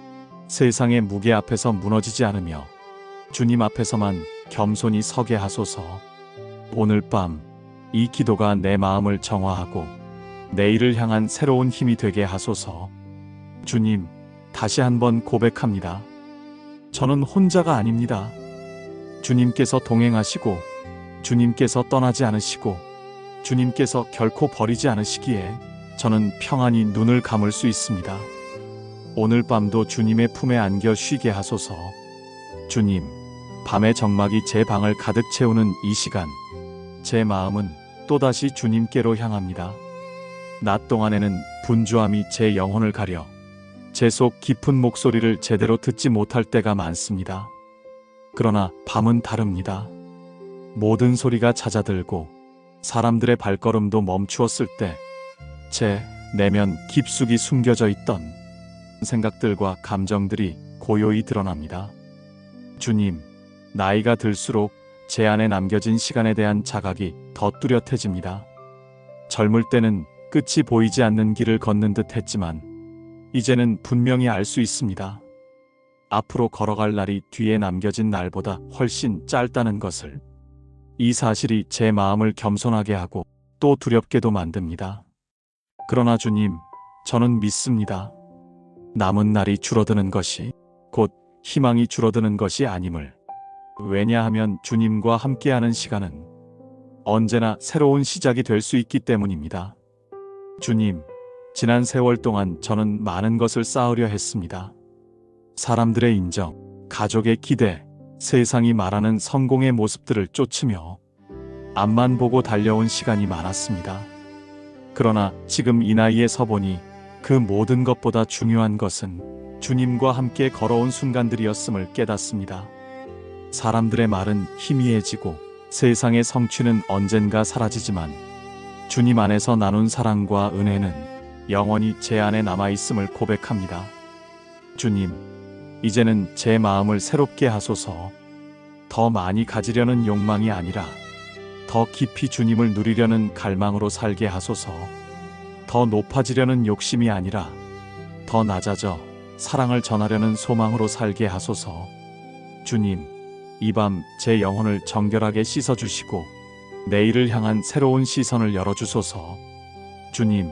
세상의 무게 앞에서 무너지지 않으며 주님 앞에서만 겸손히 서게 하소서. 오늘 밤 이 기도가 내 마음을 정화하고 내일을 향한 새로운 힘이 되게 하소서. 주님, 다시 한번 고백합니다. 저는 혼자가 아닙니다. 주님께서 동행하시고 주님께서 떠나지 않으시고 주님께서 결코 버리지 않으시기에 저는 평안히 눈을 감을 수 있습니다. 오늘 밤도 주님의 품에 안겨 쉬게 하소서. 주님, 밤의 적막이 제 방을 가득 채우는 이 시간, 제 마음은 또다시 주님께로 향합니다. 낮 동안에는 분주함이 제 영혼을 가려 제 속 깊은 목소리를 제대로 듣지 못할 때가 많습니다. 그러나 밤은 다릅니다. 모든 소리가 잦아들고 사람들의 발걸음도 멈추었을 때 제 내면 깊숙이 숨겨져 있던 생각들과 감정들이 고요히 드러납니다. 주님, 나이가 들수록 제 안에 남겨진 시간에 대한 자각이 더 뚜렷해집니다. 젊을 때는 끝이 보이지 않는 길을 걷는 듯 했지만 이제는 분명히 알 수 있습니다. 앞으로 걸어갈 날이 뒤에 남겨진 날보다 훨씬 짧다는 것을. 이 사실이 제 마음을 겸손하게 하고 또 두렵게도 만듭니다. 그러나 주님, 저는 믿습니다. 남은 날이 줄어드는 것이 곧 희망이 줄어드는 것이 아님을. 왜냐하면 주님과 함께하는 시간은 언제나 새로운 시작이 될 수 있기 때문입니다. 주님, 지난 세월 동안 저는 많은 것을 쌓으려 했습니다. 사람들의 인정, 가족의 기대, 세상이 말하는 성공의 모습들을 쫓으며 앞만 보고 달려온 시간이 많았습니다. 그러나 지금 이 나이에 서보니 그 모든 것보다 중요한 것은 주님과 함께 걸어온 순간들이었음을 깨닫습니다. 사람들의 말은 희미해지고 세상의 성취는 언젠가 사라지지만 주님 안에서 나눈 사랑과 은혜는 영원히 제 안에 남아있음을 고백합니다. 주님, 이제는 제 마음을 새롭게 하소서. 더 많이 가지려는 욕망이 아니라 더 깊이 주님을 누리려는 갈망으로 살게 하소서. 더 높아지려는 욕심이 아니라 더 낮아져 사랑을 전하려는 소망으로 살게 하소서. 주님, 이 밤 제 영혼을 정결하게 씻어주시고 내일을 향한 새로운 시선을 열어주소서. 주님,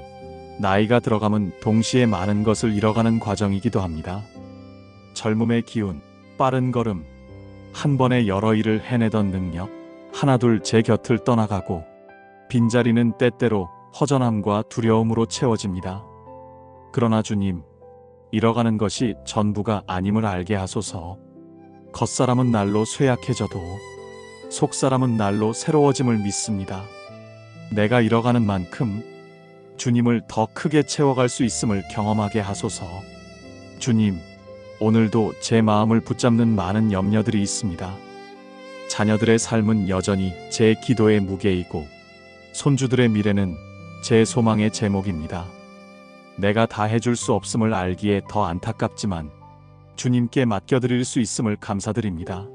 나이가 들어감은 동시에 많은 것을 잃어가는 과정이기도 합니다. 젊음의 기운, 빠른 걸음, 한 번에 여러 일을 해내던 능력, 하나둘 제 곁을 떠나가고 빈자리는 때때로 허전함과 두려움으로 채워집니다. 그러나 주님, 잃어가는 것이 전부가 아님을 알게 하소서. 겉사람은 날로 쇠약해져도 속사람은 날로 새로워짐을 믿습니다. 내가 잃어가는 만큼 주님을 더 크게 채워갈 수 있음을 경험하게 하소서. 주님, 오늘도 제 마음을 붙잡는 많은 염려들이 있습니다. 자녀들의 삶은 여전히 제 기도의 무게이고 손주들의 미래는 제 소망의 제목입니다. 내가 다 해줄 수 없음을 알기에 더 안타깝지만 주님께 맡겨드릴 수 있음을 감사드립니다.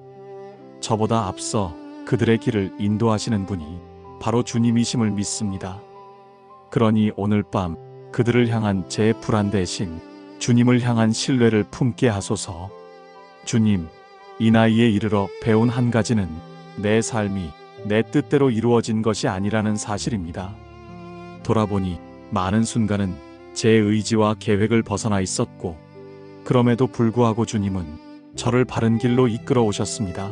저보다 앞서 그들의 길을 인도하시는 분이 바로 주님이심을 믿습니다. 그러니 오늘 밤 그들을 향한 제 불안 대신 주님을 향한 신뢰를 품게 하소서. 주님, 이 나이에 이르러 배운 한 가지는 내 삶이 내 뜻대로 이루어진 것이 아니라는 사실입니다. 돌아보니 많은 순간은 제 의지와 계획을 벗어나 있었고 그럼에도 불구하고 주님은 저를 바른 길로 이끌어 오셨습니다.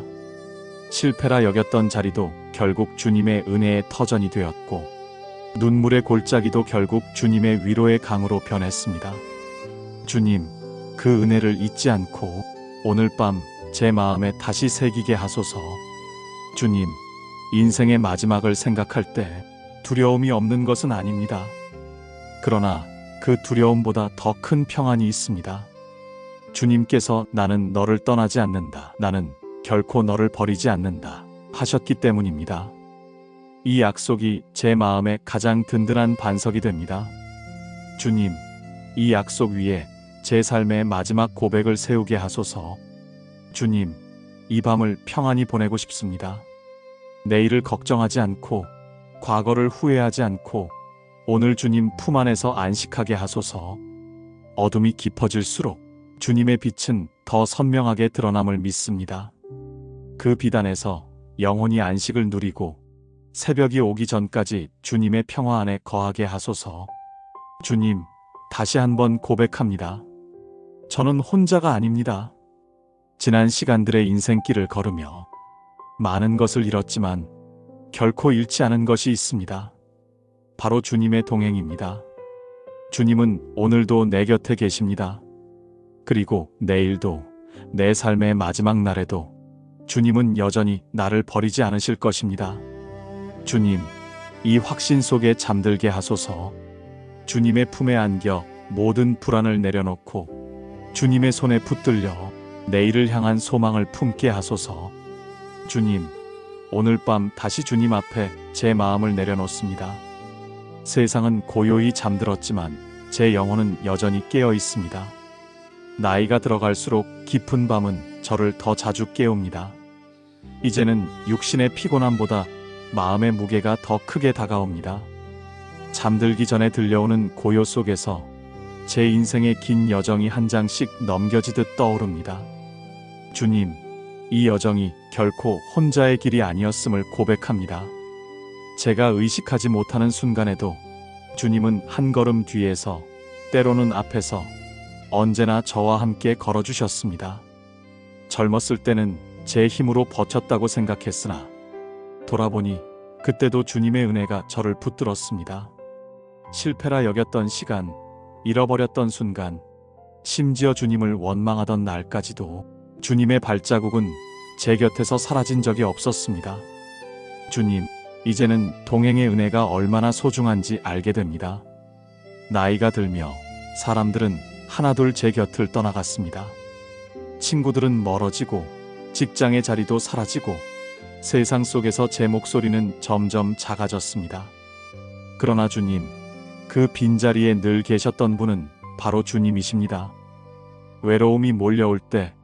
실패라 여겼던 자리도 결국 주님의 은혜의 터전이 되었고 눈물의 골짜기도 결국 주님의 위로의 강으로 변했습니다. 주님, 그 은혜를 잊지 않고 오늘 밤 제 마음에 다시 새기게 하소서. 주님, 인생의 마지막을 생각할 때 두려움이 없는 것은 아닙니다. 그러나 그 두려움보다 더 큰 평안이 있습니다. 주님께서 나는 너를 떠나지 않는다, 나는 결코 너를 버리지 않는다 하셨기 때문입니다. 이 약속이 제 마음에 가장 든든한 반석이 됩니다. 주님, 이 약속 위에 제 삶의 마지막 고백을 세우게 하소서. 주님, 이 밤을 평안히 보내고 싶습니다. 내일을 걱정하지 않고 과거를 후회하지 않고 오늘 주님 품 안에서 안식하게 하소서. 어둠이 깊어질수록 주님의 빛은 더 선명하게 드러남을 믿습니다. 그 빛 안에서 영혼이 안식을 누리고 새벽이 오기 전까지 주님의 평화 안에 거하게 하소서. 주님, 다시 한번 고백합니다. 저는 혼자가 아닙니다. 지난 시간들의 인생길을 걸으며 많은 것을 잃었지만 결코 잃지 않은 것이 있습니다. 바로 주님의 동행입니다. 주님은 오늘도 내 곁에 계십니다. 그리고 내일도, 내 삶의 마지막 날에도 주님은 여전히 나를 버리지 않으실 것입니다. 주님, 이 확신 속에 잠들게 하소서. 주님의 품에 안겨 모든 불안을 내려놓고 주님의 손에 붙들려 내일을 향한 소망을 품게 하소서. 주님, 오늘 밤 다시 주님 앞에 제 마음을 내려놓습니다. 세상은 고요히 잠들었지만 제 영혼은 여전히 깨어 있습니다. 나이가 들어갈수록 깊은 밤은 저를 더 자주 깨웁니다. 이제는 육신의 피곤함보다 마음의 무게가 더 크게 다가옵니다. 잠들기 전에 들려오는 고요 속에서 제 인생의 긴 여정이 한 장씩 넘겨지듯 떠오릅니다. 주님, 이 여정이 결코 혼자의 길이 아니었음을 고백합니다. 제가 의식하지 못하는 순간에도 주님은 한 걸음 뒤에서, 때로는 앞에서 언제나 저와 함께 걸어주셨습니다. 젊었을 때는 제 힘으로 버텼다고 생각했으나 돌아보니 그때도 주님의 은혜가 저를 붙들었습니다. 실패라 여겼던 시간, 잃어버렸던 순간, 심지어 주님을 원망하던 날까지도 주님의 발자국은 제 곁에서 사라진 적이 없었습니다. 주님, 이제는 동행의 은혜가 얼마나 소중한지 알게 됩니다. 나이가 들며 사람들은 하나둘 제 곁을 떠나갔습니다. 친구들은 멀어지고 직장의 자리도 사라지고 세상 속에서 제 목소리는 점점 작아졌습니다. 그러나 주님, 그 빈자리에 늘 계셨던 분은 바로 주님이십니다. 외로움이 몰려올 때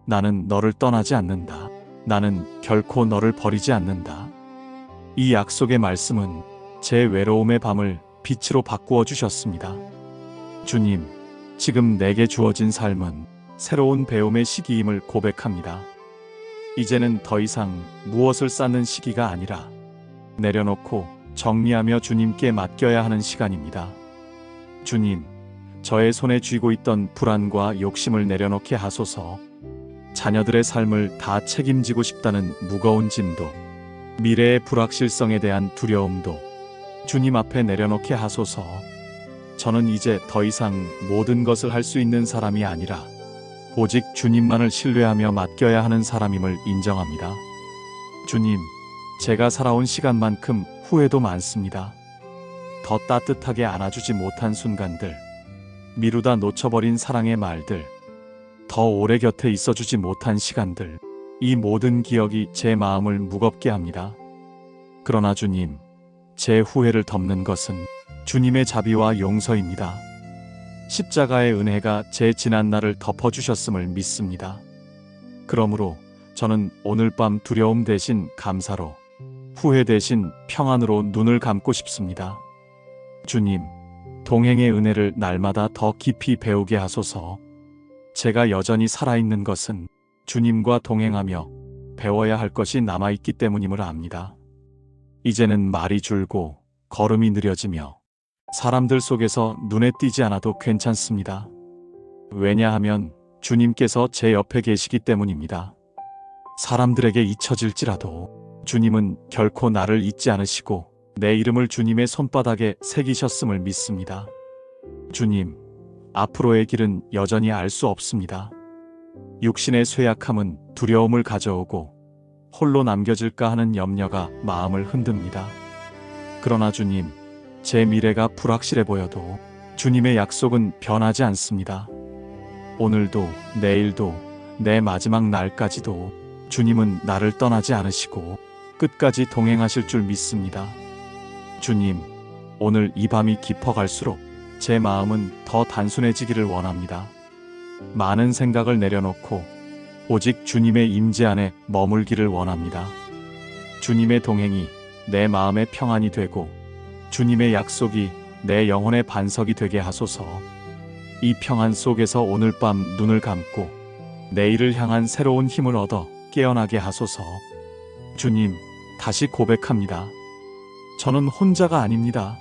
나는 너를 떠나지 않는다. 나는 결코 너를 버리지 않는다. 이 약속의 말씀은 제 외로움의 밤을 빛으로 바꾸어 주셨습니다. 주님, 지금 내게 주어진 삶은 새로운 배움의 시기임을 고백합니다. 이제는 더 이상 무엇을 쌓는 시기가 아니라 내려놓고 정리하며 주님께 맡겨야 하는 시간입니다. 주님, 저의 손에 쥐고 있던 불안과 욕심을 내려놓게 하소서. 자녀들의 삶을 다 책임지고 싶다는 무거운 짐도, 미래의 불확실성에 대한 두려움도 주님 앞에 내려놓게 하소서. 저는 이제 더 이상 모든 것을 할 수 있는 사람이 아니라 오직 주님만을 신뢰하며 맡겨야 하는 사람임을 인정합니다. 주님, 제가 살아온 시간만큼 후회도 많습니다. 더 따뜻하게 안아주지 못한 순간들, 미루다 놓쳐버린 사랑의 말들, 더 오래 곁에 있어주지 못한 시간들, 이 모든 기억이 제 마음을 무겁게 합니다. 그러나 주님, 제 후회를 덮는 것은 주님의 자비와 용서입니다. 십자가의 은혜가 제 지난날을 덮어주셨음을 믿습니다. 그러므로 저는 오늘 밤 두려움 대신 감사로, 후회 대신 평안으로 눈을 감고 싶습니다. 주님, 동행의 은혜를 날마다 더 깊이 배우게 하소서. 제가 여전히 살아있는 것은 주님과 동행하며 배워야 할 것이 남아있기 때문임을 압니다. 이제는 말이 줄고 걸음이 느려지며 사람들 속에서 눈에 띄지 않아도 괜찮습니다. 왜냐하면 주님께서 제 옆에 계시기 때문입니다. 사람들에게 잊혀질지라도 주님은 결코 나를 잊지 않으시고 내 이름을 주님의 손바닥에 새기셨음을 믿습니다. 주님, 앞으로의 길은 여전히 알 수 없습니다. 육신의 쇠약함은 두려움을 가져오고 홀로 남겨질까 하는 염려가 마음을 흔듭니다. 그러나 주님, 제 미래가 불확실해 보여도 주님의 약속은 변하지 않습니다. 오늘도 내일도 내 마지막 날까지도 주님은 나를 떠나지 않으시고 끝까지 동행하실 줄 믿습니다. 주님, 오늘 이 밤이 깊어갈수록 제 마음은 더 단순해지기를 원합니다. 많은 생각을 내려놓고 오직 주님의 임재 안에 머물기를 원합니다. 주님의 동행이 내 마음의 평안이 되고 주님의 약속이 내 영혼의 반석이 되게 하소서. 이 평안 속에서 오늘 밤 눈을 감고 내일을 향한 새로운 힘을 얻어 깨어나게 하소서. 주님, 다시 고백합니다. 저는 혼자가 아닙니다.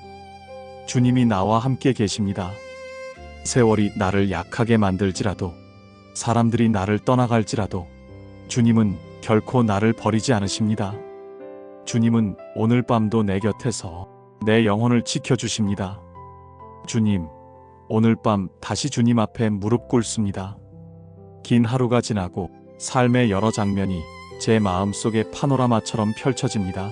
주님이 나와 함께 계십니다. 세월이 나를 약하게 만들지라도, 사람들이 나를 떠나갈지라도 주님은 결코 나를 버리지 않으십니다. 주님은 오늘 밤도 내 곁에서 내 영혼을 지켜주십니다. 주님, 오늘 밤 다시 주님 앞에 무릎 꿇습니다. 긴 하루가 지나고 삶의 여러 장면이 제 마음속에 파노라마처럼 펼쳐집니다.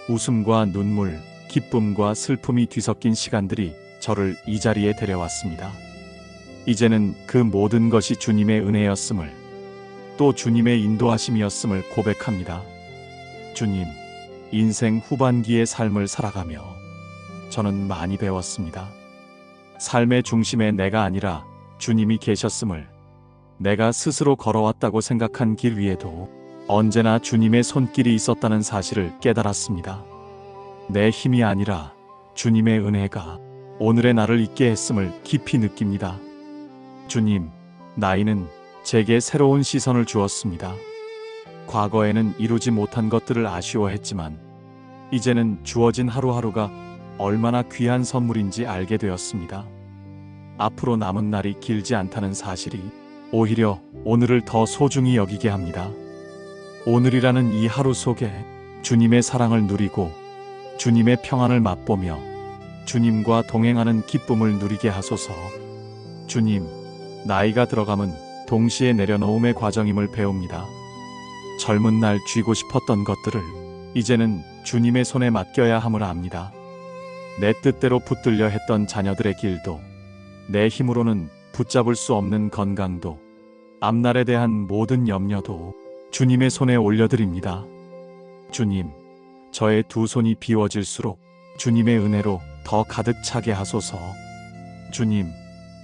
웃음과 눈물, 기쁨과 슬픔이 뒤섞인 시간들이 저를 이 자리에 데려왔습니다. 이제는 그 모든 것이 주님의 은혜였음을, 또 주님의 인도하심이었음을 고백합니다. 주님, 인생 후반기의 삶을 살아가며 저는 많이 배웠습니다. 삶의 중심에 내가 아니라 주님이 계셨음을, 내가 스스로 걸어왔다고 생각한 길 위에도 언제나 주님의 손길이 있었다는 사실을 깨달았습니다. 내 힘이 아니라 주님의 은혜가 오늘의 나를 있게 했음을 깊이 느낍니다. 주님, 나이는 제게 새로운 시선을 주었습니다. 과거에는 이루지 못한 것들을 아쉬워했지만 이제는 주어진 하루하루가 얼마나 귀한 선물인지 알게 되었습니다. 앞으로 남은 날이 길지 않다는 사실이 오히려 오늘을 더 소중히 여기게 합니다. 오늘이라는 이 하루 속에 주님의 사랑을 누리고 주님의 평안을 맛보며 주님과 동행하는 기쁨을 누리게 하소서. 주님, 나이가 들어감은 동시에 내려놓음의 과정임을 배웁니다. 젊은 날 쥐고 싶었던 것들을 이제는 주님의 손에 맡겨야 함을 압니다. 내 뜻대로 붙들려 했던 자녀들의 길도, 내 힘으로는 붙잡을 수 없는 건강도, 앞날에 대한 모든 염려도 주님의 손에 올려드립니다. 주님, 저의 두 손이 비워질수록 주님의 은혜로 더 가득 차게 하소서. 주님,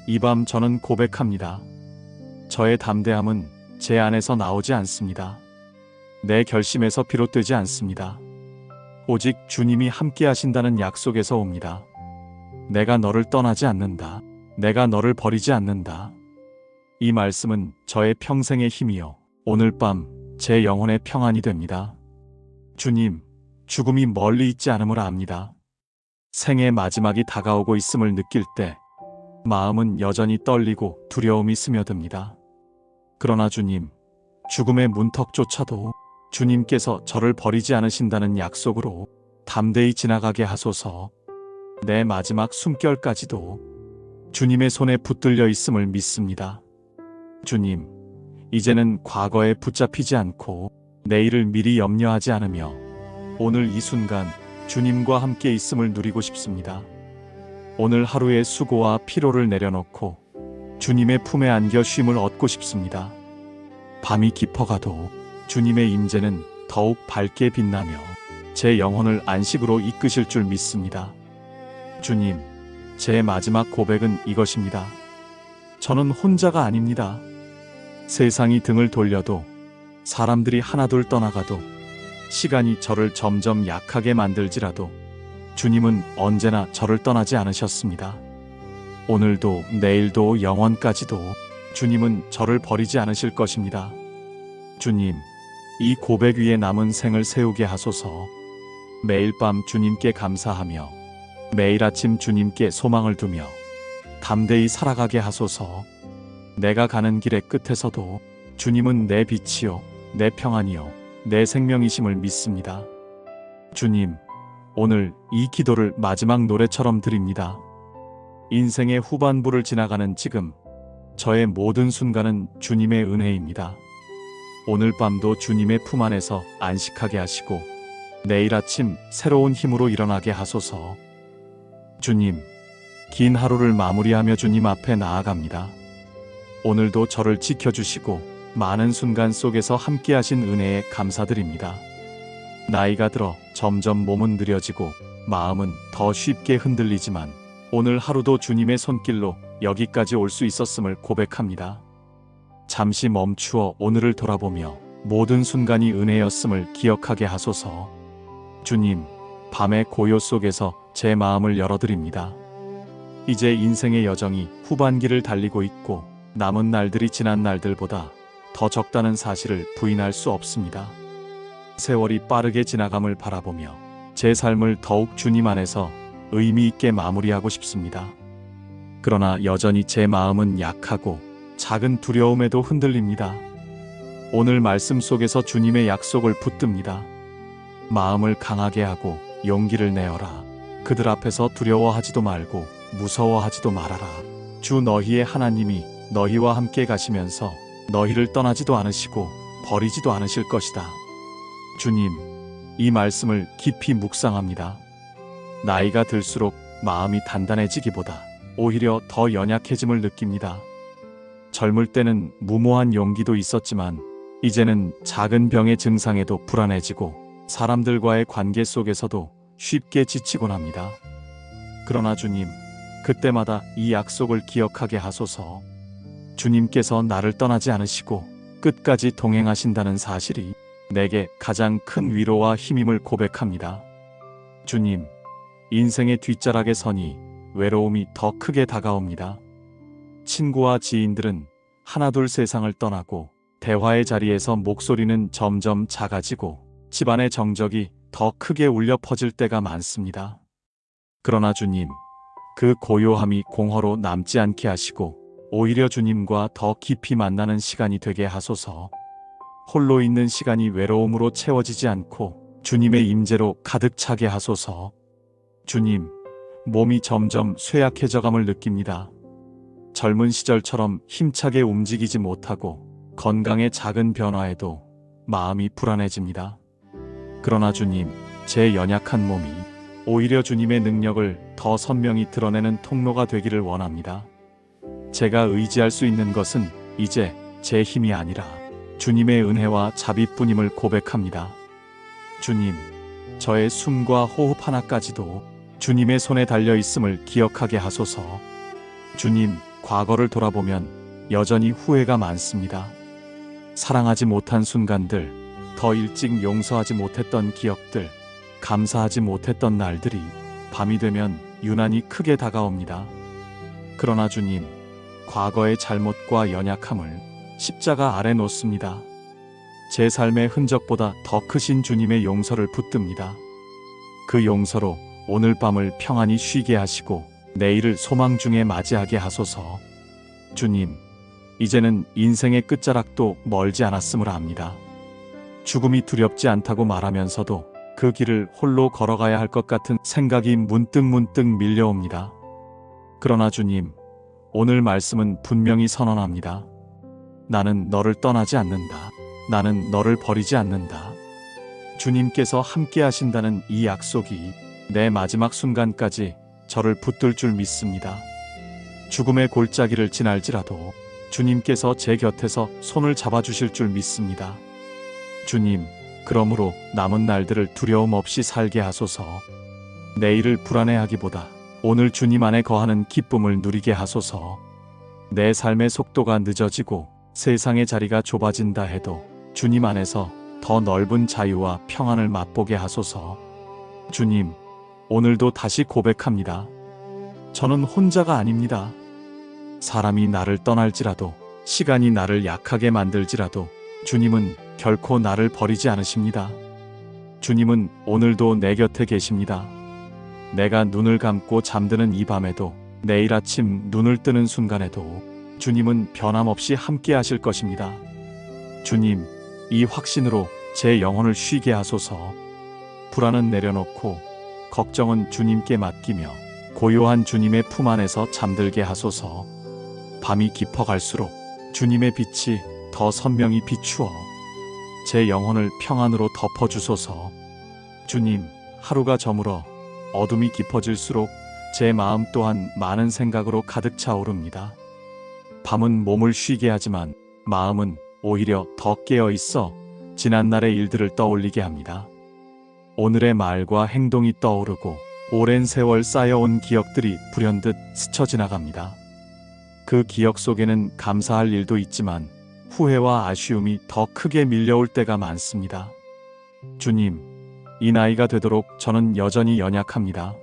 이 밤 저는 고백합니다. 저의 담대함은 제 안에서 나오지 않습니다. 내 결심에서 비롯되지 않습니다. 오직 주님이 함께 하신다는 약속에서 옵니다. 내가 너를 떠나지 않는다. 내가 너를 버리지 않는다. 이 말씀은 저의 평생의 힘이요, 오늘 밤 제 영혼의 평안이 됩니다. 주님, 죽음이 멀리 있지 않음을 압니다. 생의 마지막이 다가오고 있음을 느낄 때 마음은 여전히 떨리고 두려움이 스며듭니다. 그러나 주님, 죽음의 문턱조차도 주님께서 저를 버리지 않으신다는 약속으로 담대히 지나가게 하소서. 내 마지막 숨결까지도 주님의 손에 붙들려 있음을 믿습니다. 주님, 이제는 과거에 붙잡히지 않고 내일을 미리 염려하지 않으며 오늘 이 순간 주님과 함께 있음을 누리고 싶습니다. 오늘 하루의 수고와 피로를 내려놓고 주님의 품에 안겨 쉼을 얻고 싶습니다. 밤이 깊어가도 주님의 임재는 더욱 밝게 빛나며 제 영혼을 안식으로 이끄실 줄 믿습니다. 주님, 제 마지막 고백은 이것입니다. 저는 혼자가 아닙니다. 세상이 등을 돌려도, 사람들이 하나둘 떠나가도, 시간이 저를 점점 약하게 만들지라도 주님은 언제나 저를 떠나지 않으셨습니다. 오늘도 내일도 영원까지도 주님은 저를 버리지 않으실 것입니다. 주님, 이 고백 위에 남은 생을 세우게 하소서. 매일 밤 주님께 감사하며 매일 아침 주님께 소망을 두며 담대히 살아가게 하소서. 내가 가는 길의 끝에서도 주님은 내 빛이요, 내 평안이요, 내 생명이심을 믿습니다. 주님, 오늘 이 기도를 마지막 노래처럼 드립니다. 인생의 후반부를 지나가는 지금, 저의 모든 순간은 주님의 은혜입니다. 오늘 밤도 주님의 품 안에서 안식하게 하시고 내일 아침 새로운 힘으로 일어나게 하소서. 주님, 긴 하루를 마무리하며 주님 앞에 나아갑니다. 오늘도 저를 지켜주시고 많은 순간 속에서 함께하신 은혜에 감사드립니다. 나이가 들어 점점 몸은 느려지고 마음은 더 쉽게 흔들리지만 오늘 하루도 주님의 손길로 여기까지 올 수 있었음을 고백합니다. 잠시 멈추어 오늘을 돌아보며 모든 순간이 은혜였음을 기억하게 하소서. 주님, 밤의 고요 속에서 제 마음을 열어드립니다. 이제 인생의 여정이 후반기를 달리고 있고 남은 날들이 지난 날들보다 더 적다는 사실을 부인할 수 없습니다. 세월이 빠르게 지나감을 바라보며 제 삶을 더욱 주님 안에서 의미 있게 마무리하고 싶습니다. 그러나 여전히 제 마음은 약하고 작은 두려움에도 흔들립니다. 오늘 말씀 속에서 주님의 약속을 붙듭니다. 마음을 강하게 하고 용기를 내어라. 그들 앞에서 두려워하지도 말고 무서워하지도 말아라. 주 너희의 하나님이 너희와 함께 가시면서 너희를 떠나지도 않으시고 버리지도 않으실 것이다. 주님, 이 말씀을 깊이 묵상합니다. 나이가 들수록 마음이 단단해지기보다 오히려 더 연약해짐을 느낍니다. 젊을 때는 무모한 용기도 있었지만 이제는 작은 병의 증상에도 불안해지고 사람들과의 관계 속에서도 쉽게 지치곤 합니다. 그러나 주님, 그때마다 이 약속을 기억하게 하소서. 주님께서 나를 떠나지 않으시고 끝까지 동행하신다는 사실이 내게 가장 큰 위로와 힘임을 고백합니다. 주님, 인생의 뒷자락에 서니 외로움이 더 크게 다가옵니다. 친구와 지인들은 하나둘 세상을 떠나고 대화의 자리에서 목소리는 점점 작아지고 집안의 정적이 더 크게 울려 퍼질 때가 많습니다. 그러나 주님, 그 고요함이 공허로 남지 않게 하시고 오히려 주님과 더 깊이 만나는 시간이 되게 하소서. 홀로 있는 시간이 외로움으로 채워지지 않고 주님의 임재로 가득 차게 하소서. 주님, 몸이 점점 쇠약해져감을 느낍니다. 젊은 시절처럼 힘차게 움직이지 못하고 건강의 작은 변화에도 마음이 불안해집니다. 그러나 주님, 제 연약한 몸이 오히려 주님의 능력을 더 선명히 드러내는 통로가 되기를 원합니다. 제가 의지할 수 있는 것은 이제 제 힘이 아니라 주님의 은혜와 자비뿐임을 고백합니다. 주님, 저의 숨과 호흡 하나까지도 주님의 손에 달려 있음을 기억하게 하소서. 주님, 과거를 돌아보면 여전히 후회가 많습니다. 사랑하지 못한 순간들, 더 일찍 용서하지 못했던 기억들, 감사하지 못했던 날들이 밤이 되면 유난히 크게 다가옵니다. 그러나 주님, 과거의 잘못과 연약함을 십자가 아래 놓습니다. 제 삶의 흔적보다 더 크신 주님의 용서를 붙듭니다. 그 용서로 오늘 밤을 평안히 쉬게 하시고 내일을 소망 중에 맞이하게 하소서. 주님, 이제는 인생의 끝자락도 멀지 않았음을 압니다. 죽음이 두렵지 않다고 말하면서도 그 길을 홀로 걸어가야 할 것 같은 생각이 문득 밀려옵니다. 그러나 주님, 오늘 말씀은 분명히 선언합니다. 나는 너를 떠나지 않는다. 나는 너를 버리지 않는다. 주님께서 함께 하신다는 이 약속이 내 마지막 순간까지 저를 붙들 줄 믿습니다. 죽음의 골짜기를 지날지라도 주님께서 제 곁에서 손을 잡아주실 줄 믿습니다. 주님, 그러므로 남은 날들을 두려움 없이 살게 하소서. 내일을 불안해하기보다 오늘 주님 안에 거하는 기쁨을 누리게 하소서. 내 삶의 속도가 늦어지고 세상의 자리가 좁아진다 해도 주님 안에서 더 넓은 자유와 평안을 맛보게 하소서. 주님, 오늘도 다시 고백합니다. 저는 혼자가 아닙니다. 사람이 나를 떠날지라도, 시간이 나를 약하게 만들지라도 주님은 결코 나를 버리지 않으십니다. 주님은 오늘도 내 곁에 계십니다. 내가 눈을 감고 잠드는 이 밤에도, 내일 아침 눈을 뜨는 순간에도 주님은 변함없이 함께 하실 것입니다. 주님, 이 확신으로 제 영혼을 쉬게 하소서. 불안은 내려놓고 걱정은 주님께 맡기며 고요한 주님의 품 안에서 잠들게 하소서. 밤이 깊어갈수록 주님의 빛이 더 선명히 비추어 제 영혼을 평안으로 덮어주소서. 주님, 하루가 저물어 어둠이 깊어질수록 제 마음 또한 많은 생각으로 가득 차오릅니다. 밤은 몸을 쉬게 하지만 마음은 오히려 더 깨어 있어 지난날의 일들을 떠올리게 합니다. 오늘의 말과 행동이 떠오르고 오랜 세월 쌓여온 기억들이 불현듯 스쳐 지나갑니다. 그 기억 속에는 감사할 일도 있지만 후회와 아쉬움이 더 크게 밀려올 때가 많습니다. 주님, 이 나이가 되도록 저는 여전히 연약합니다.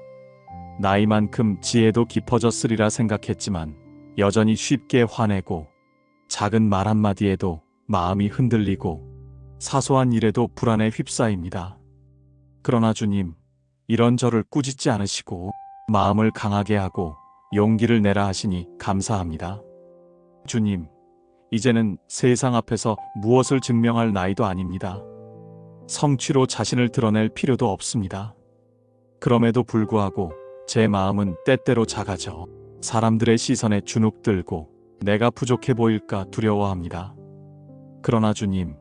나이만큼 지혜도 깊어졌으리라 생각했지만 여전히 쉽게 화내고 작은 말 한마디에도 마음이 흔들리고 사소한 일에도 불안에 휩싸입니다. 그러나 주님, 이런 저를 꾸짖지 않으시고 마음을 강하게 하고 용기를 내라 하시니 감사합니다. 주님, 이제는 세상 앞에서 무엇을 증명할 나이도 아닙니다. 성취로 자신을 드러낼 필요도 없습니다. 그럼에도 불구하고 제 마음은 때때로 작아져 사람들의 시선에 주눅들고 내가 부족해 보일까 두려워합니다. 그러나 주님,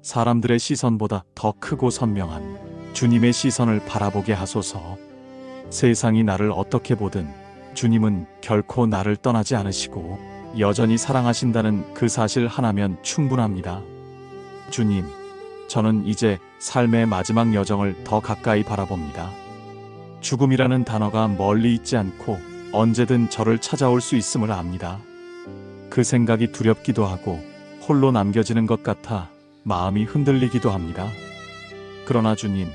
사람들의 시선보다 더 크고 선명한 주님의 시선을 바라보게 하소서. 세상이 나를 어떻게 보든 주님은 결코 나를 떠나지 않으시고 여전히 사랑하신다는 그 사실 하나면 충분합니다. 주님, 저는 이제 삶의 마지막 여정을 더 가까이 바라봅니다. 죽음이라는 단어가 멀리 있지 않고 언제든 저를 찾아올 수 있음을 압니다. 그 생각이 두렵기도 하고 홀로 남겨지는 것 같아 마음이 흔들리기도 합니다. 그러나 주님,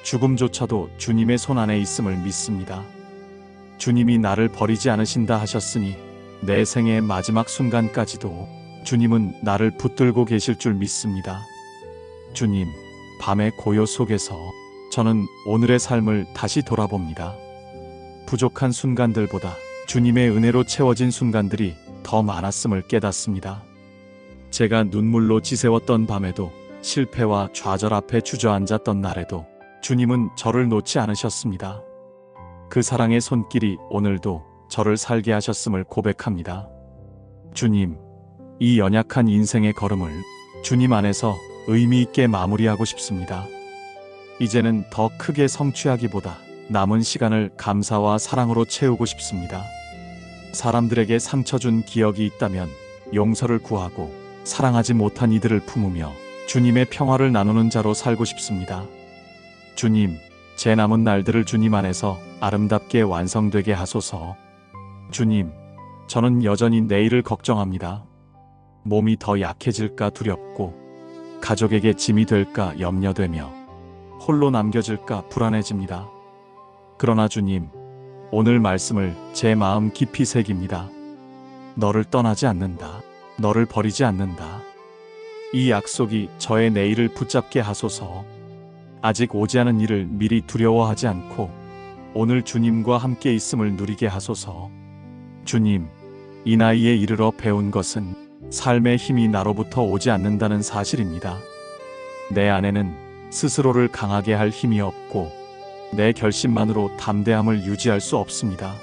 죽음조차도 주님의 손 안에 있음을 믿습니다. 주님이 나를 버리지 않으신다 하셨으니 내 생의 마지막 순간까지도 주님은 나를 붙들고 계실 줄 믿습니다. 주님, 밤의 고요 속에서 저는 오늘의 삶을 다시 돌아봅니다. 부족한 순간들보다 주님의 은혜로 채워진 순간들이 더 많았음을 깨닫습니다. 제가 눈물로 지새웠던 밤에도, 실패와 좌절 앞에 주저앉았던 날에도 주님은 저를 놓지 않으셨습니다. 그 사랑의 손길이 오늘도 저를 살게 하셨음을 고백합니다. 주님, 이 연약한 인생의 걸음을 주님 안에서 의미 있게 마무리하고 싶습니다. 이제는 더 크게 성취하기보다 남은 시간을 감사와 사랑으로 채우고 싶습니다. 사람들에게 상처 준 기억이 있다면 용서를 구하고 사랑하지 못한 이들을 품으며 주님의 평화를 나누는 자로 살고 싶습니다. 주님, 제 남은 날들을 주님 안에서 아름답게 완성되게 하소서. 주님, 저는 여전히 내일을 걱정합니다. 몸이 더 약해질까 두렵고 가족에게 짐이 될까 염려되며 홀로 남겨질까 불안해집니다. 그러나 주님, 오늘 말씀을 제 마음 깊이 새깁니다. 너를 떠나지 않는다. 너를 버리지 않는다. 이 약속이 저의 내일을 붙잡게 하소서. 아직 오지 않은 일을 미리 두려워하지 않고 오늘 주님과 함께 있음을 누리게 하소서. 주님, 이 나이에 이르러 배운 것은 삶의 힘이 나로부터 오지 않는다는 사실입니다. 내 안에는 스스로를 강하게 할 힘이 없고 내 결심만으로 담대함을 유지할 수 없습니다.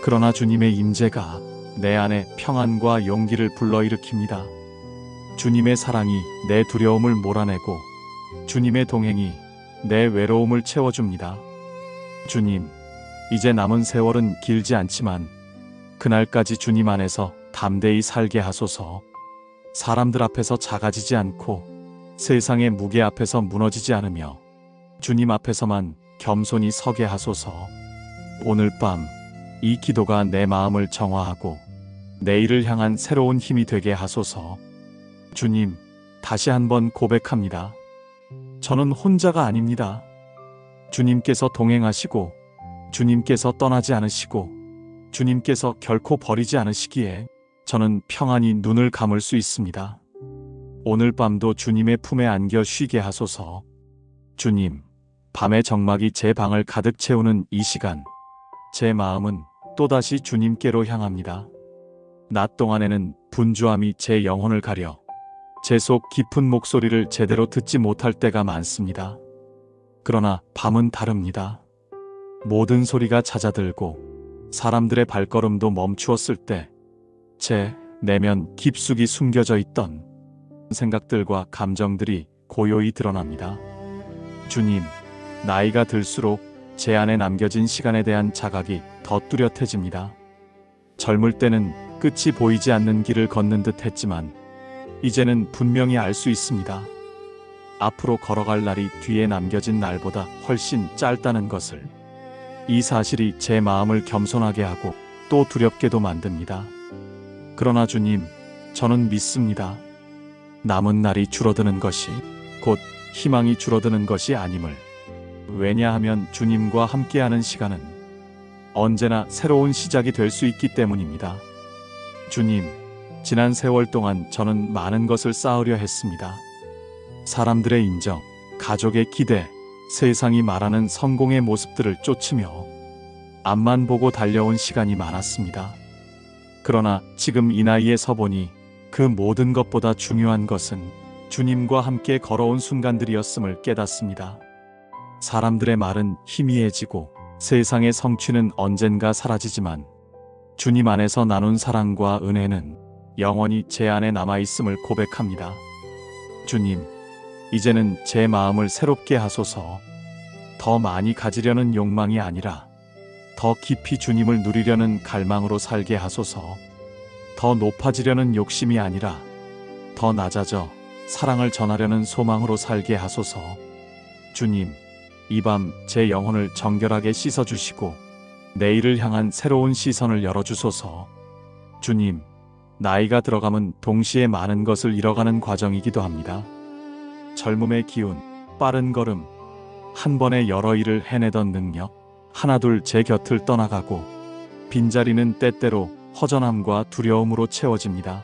그러나 주님의 임재가 내 안에 평안과 용기를 불러일으킵니다. 주님의 사랑이 내 두려움을 몰아내고 주님의 동행이 내 외로움을 채워줍니다. 주님, 이제 남은 세월은 길지 않지만 그날까지 주님 안에서 담대히 살게 하소서. 사람들 앞에서 작아지지 않고 세상의 무게 앞에서 무너지지 않으며 주님 앞에서만 겸손히 서게 하소서. 오늘 밤 이 기도가 내 마음을 정화하고 내일을 향한 새로운 힘이 되게 하소서. 주님, 다시 한번 고백합니다. 저는 혼자가 아닙니다. 주님께서 동행하시고 주님께서 떠나지 않으시고 주님께서 결코 버리지 않으시기에 저는 평안히 눈을 감을 수 있습니다. 오늘 밤도 주님의 품에 안겨 쉬게 하소서. 주님, 밤의 정막이 제 방을 가득 채우는 이 시간, 제 마음은 또다시 주님께로 향합니다. 낮 동안에는 분주함이 제 영혼을 가려 제 속 깊은 목소리를 제대로 듣지 못할 때가 많습니다. 그러나 밤은 다릅니다. 모든 소리가 잦아들고 사람들의 발걸음도 멈추었을 때 제 내면 깊숙이 숨겨져 있던 생각들과 감정들이 고요히 드러납니다. 주님, 나이가 들수록 제 안에 남겨진 시간에 대한 자각이 더 뚜렷해집니다. 젊을 때는 끝이 보이지 않는 길을 걷는 듯 했지만 이제는 분명히 알 수 있습니다. 앞으로 걸어갈 날이 뒤에 남겨진 날보다 훨씬 짧다는 것을. 이 사실이 제 마음을 겸손하게 하고 또 두렵게도 만듭니다. 그러나 주님, 저는 믿습니다. 남은 날이 줄어드는 것이 곧 희망이 줄어드는 것이 아님을. 왜냐하면 주님과 함께하는 시간은 언제나 새로운 시작이 될 수 있기 때문입니다. 주님, 지난 세월 동안 저는 많은 것을 쌓으려 했습니다. 사람들의 인정, 가족의 기대, 세상이 말하는 성공의 모습들을 쫓으며 앞만 보고 달려온 시간이 많았습니다. 그러나 지금 이 나이에 서보니 그 모든 것보다 중요한 것은 주님과 함께 걸어온 순간들이었음을 깨닫습니다. 사람들의 말은 희미해지고 세상의 성취는 언젠가 사라지지만 주님 안에서 나눈 사랑과 은혜는 영원히 제 안에 남아있음을 고백합니다. 주님, 이제는 제 마음을 새롭게 하소서. 더 많이 가지려는 욕망이 아니라 더 깊이 주님을 누리려는 갈망으로 살게 하소서. 더 높아지려는 욕심이 아니라 더 낮아져 사랑을 전하려는 소망으로 살게 하소서. 주님, 이 밤 제 영혼을 정결하게 씻어주시고 내일을 향한 새로운 시선을 열어주소서. 주님, 나이가 들어감은 동시에 많은 것을 잃어가는 과정이기도 합니다. 젊음의 기운, 빠른 걸음, 한 번에 여러 일을 해내던 능력, 하나둘 제 곁을 떠나가고 빈자리는 때때로 허전함과 두려움으로 채워집니다.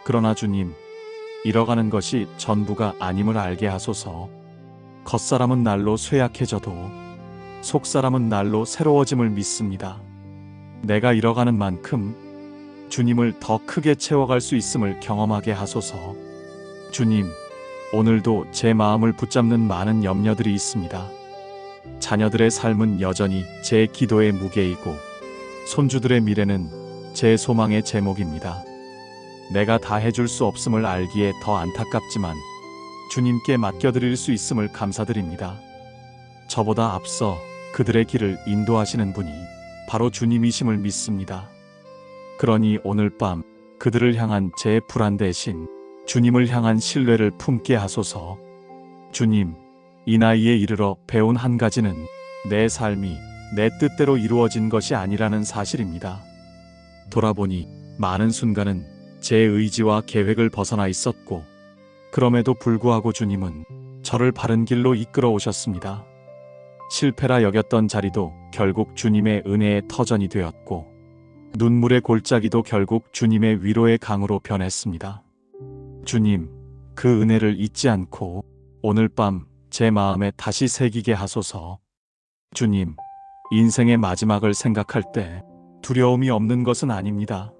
그러나 주님, 잃어가는 것이 전부가 아님을 알게 하소서. 겉사람은 날로 쇠약해져도 속사람은 날로 새로워짐을 믿습니다. 내가 잃어가는 만큼 주님을 더 크게 채워갈 수 있음을 경험하게 하소서. 주님, 오늘도 제 마음을 붙잡는 많은 염려들이 있습니다. 자녀들의 삶은 여전히 제 기도의 무게이고 손주들의 미래는 제 소망의 제목입니다. 내가 다 해줄 수 없음을 알기에 더 안타깝지만 주님께 맡겨드릴 수 있음을 감사드립니다. 저보다 앞서 그들의 길을 인도하시는 분이 바로 주님이심을 믿습니다. 그러니 오늘 밤 그들을 향한 제 불안 대신 주님을 향한 신뢰를 품게 하소서. 주님, 이 나이에 이르러 배운 한 가지는 내 삶이 내 뜻대로 이루어진 것이 아니라는 사실입니다. 돌아보니 많은 순간은 제 의지와 계획을 벗어나 있었고 그럼에도 불구하고 주님은 저를 바른 길로 이끌어 오셨습니다. 실패라 여겼던 자리도 결국 주님의 은혜의 터전이 되었고 눈물의 골짜기도 결국 주님의 위로의 강으로 변했습니다. 주님, 그 은혜를 잊지 않고 오늘 밤 제 마음에 다시 새기게 하소서. 주님, 인생의 마지막을 생각할 때 두려움이 없는 것은 아닙니다.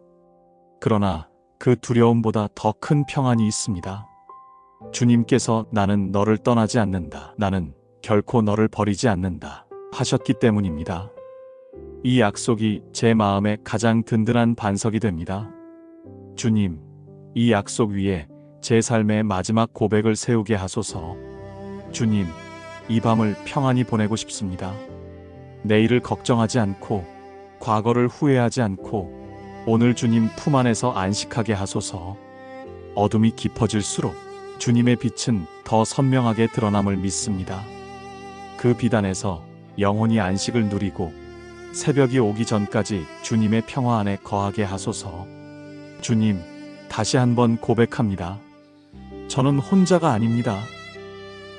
그러나 그 두려움보다 더 큰 평안이 있습니다. 주님께서 나는 너를 떠나지 않는다. 나는 결코 너를 버리지 않는다. 하셨기 때문입니다. 이 약속이 제 마음에 가장 든든한 반석이 됩니다. 주님, 이 약속 위에 제 삶의 마지막 고백을 세우게 하소서. 주님, 이 밤을 평안히 보내고 싶습니다. 내일을 걱정하지 않고, 과거를 후회하지 않고, 오늘 주님 품 안에서 안식하게 하소서. 어둠이 깊어질수록 주님의 빛은 더 선명하게 드러남을 믿습니다. 그 빛 안에서 영혼이 안식을 누리고 새벽이 오기 전까지 주님의 평화 안에 거하게 하소서. 주님, 다시 한번 고백합니다. 저는 혼자가 아닙니다.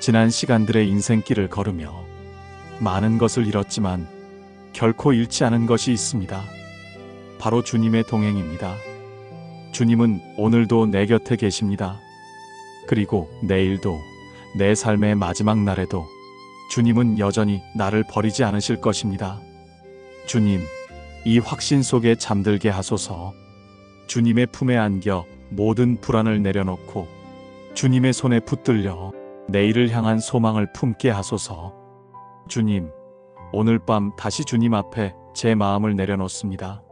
지난 시간들의 인생길을 걸으며 많은 것을 잃었지만 결코 잃지 않은 것이 있습니다. 바로 주님의 동행입니다. 주님은 오늘도 내 곁에 계십니다. 그리고 내일도, 내 삶의 마지막 날에도 주님은 여전히 나를 버리지 않으실 것입니다. 주님, 이 확신 속에 잠들게 하소서. 주님의 품에 안겨 모든 불안을 내려놓고 주님의 손에 붙들려 내일을 향한 소망을 품게 하소서. 주님, 오늘 밤 다시 주님 앞에 제 마음을 내려놓습니다.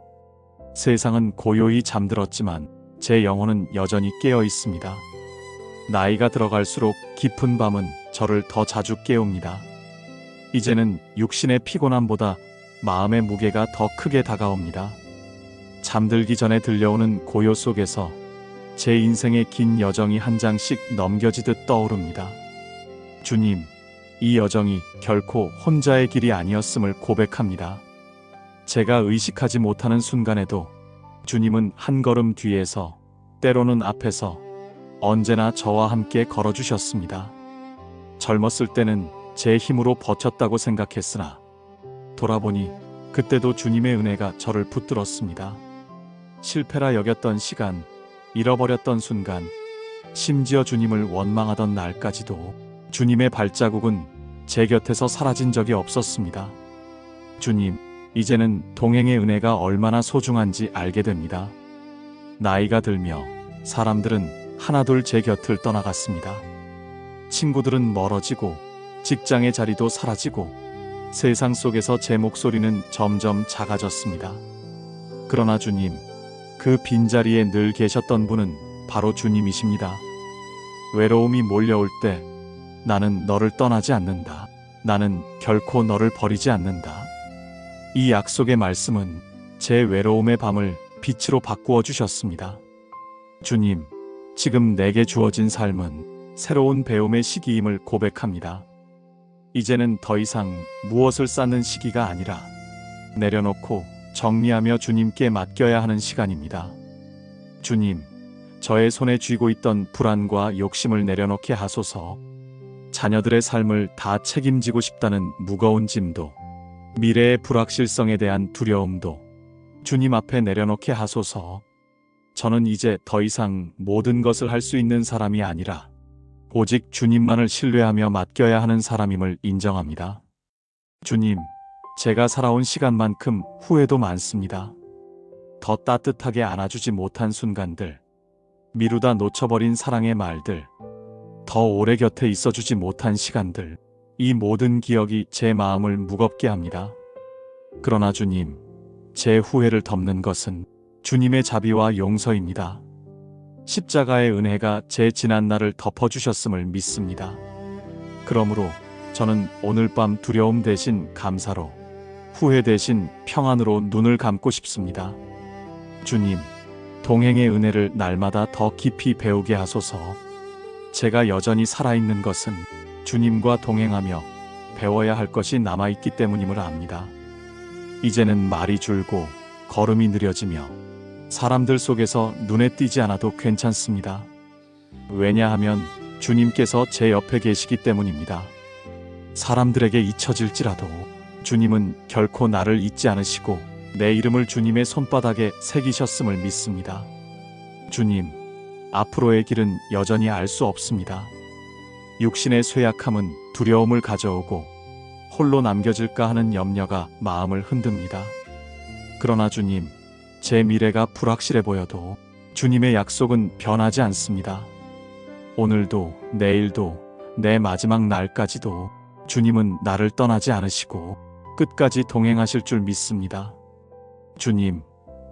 세상은 고요히 잠들었지만 제 영혼은 여전히 깨어 있습니다. 나이가 들어갈수록 깊은 밤은 저를 더 자주 깨웁니다. 이제는 육신의 피곤함보다 마음의 무게가 더 크게 다가옵니다. 잠들기 전에 들려오는 고요 속에서 제 인생의 긴 여정이 한 장씩 넘겨지듯 떠오릅니다. 주님, 이 여정이 결코 혼자의 길이 아니었음을 고백합니다. 제가 의식하지 못하는 순간에도 주님은 한 걸음 뒤에서, 때로는 앞에서 언제나 저와 함께 걸어주셨습니다. 젊었을 때는 제 힘으로 버텼다고 생각했으나 돌아보니 그때도 주님의 은혜가 저를 붙들었습니다. 실패라 여겼던 시간, 잃어버렸던 순간, 심지어 주님을 원망하던 날까지도 주님의 발자국은 제 곁에서 사라진 적이 없었습니다. 주님, 이제는 동행의 은혜가 얼마나 소중한지 알게 됩니다. 나이가 들며 사람들은 하나둘 제 곁을 떠나갔습니다. 친구들은 멀어지고 직장의 자리도 사라지고 세상 속에서 제 목소리는 점점 작아졌습니다. 그러나 주님, 그 빈자리에 늘 계셨던 분은 바로 주님이십니다. 외로움이 몰려올 때 나는 너를 떠나지 않는다. 나는 결코 너를 버리지 않는다. 이 약속의 말씀은 제 외로움의 밤을 빛으로 바꾸어 주셨습니다. 주님, 지금 내게 주어진 삶은 새로운 배움의 시기임을 고백합니다. 이제는 더 이상 무엇을 쌓는 시기가 아니라 내려놓고 정리하며 주님께 맡겨야 하는 시간입니다. 주님, 저의 손에 쥐고 있던 불안과 욕심을 내려놓게 하소서. 자녀들의 삶을 다 책임지고 싶다는 무거운 짐도, 미래의 불확실성에 대한 두려움도 주님 앞에 내려놓게 하소서. 저는 이제 더 이상 모든 것을 할 수 있는 사람이 아니라 오직 주님만을 신뢰하며 맡겨야 하는 사람임을 인정합니다. 주님, 제가 살아온 시간만큼 후회도 많습니다. 더 따뜻하게 안아주지 못한 순간들, 미루다 놓쳐버린 사랑의 말들, 더 오래 곁에 있어주지 못한 시간들, 이 모든 기억이 제 마음을 무겁게 합니다. 그러나 주님, 제 후회를 덮는 것은 주님의 자비와 용서입니다. 십자가의 은혜가 제 지난 날을 덮어주셨음을 믿습니다. 그러므로 저는 오늘 밤 두려움 대신 감사로, 후회 대신 평안으로 눈을 감고 싶습니다. 주님, 동행의 은혜를 날마다 더 깊이 배우게 하소서. 제가 여전히 살아있는 것은 주님과 동행하며 배워야 할 것이 남아있기 때문임을 압니다. 이제는 말이 줄고 걸음이 느려지며 사람들 속에서 눈에 띄지 않아도 괜찮습니다. 왜냐하면 주님께서 제 옆에 계시기 때문입니다. 사람들에게 잊혀질지라도 주님은 결코 나를 잊지 않으시고 내 이름을 주님의 손바닥에 새기셨음을 믿습니다. 주님, 앞으로의 길은 여전히 알 수 없습니다. 육신의 쇠약함은 두려움을 가져오고 홀로 남겨질까 하는 염려가 마음을 흔듭니다. 그러나 주님, 제 미래가 불확실해 보여도 주님의 약속은 변하지 않습니다. 오늘도, 내일도, 내 마지막 날까지도 주님은 나를 떠나지 않으시고 끝까지 동행하실 줄 믿습니다. 주님,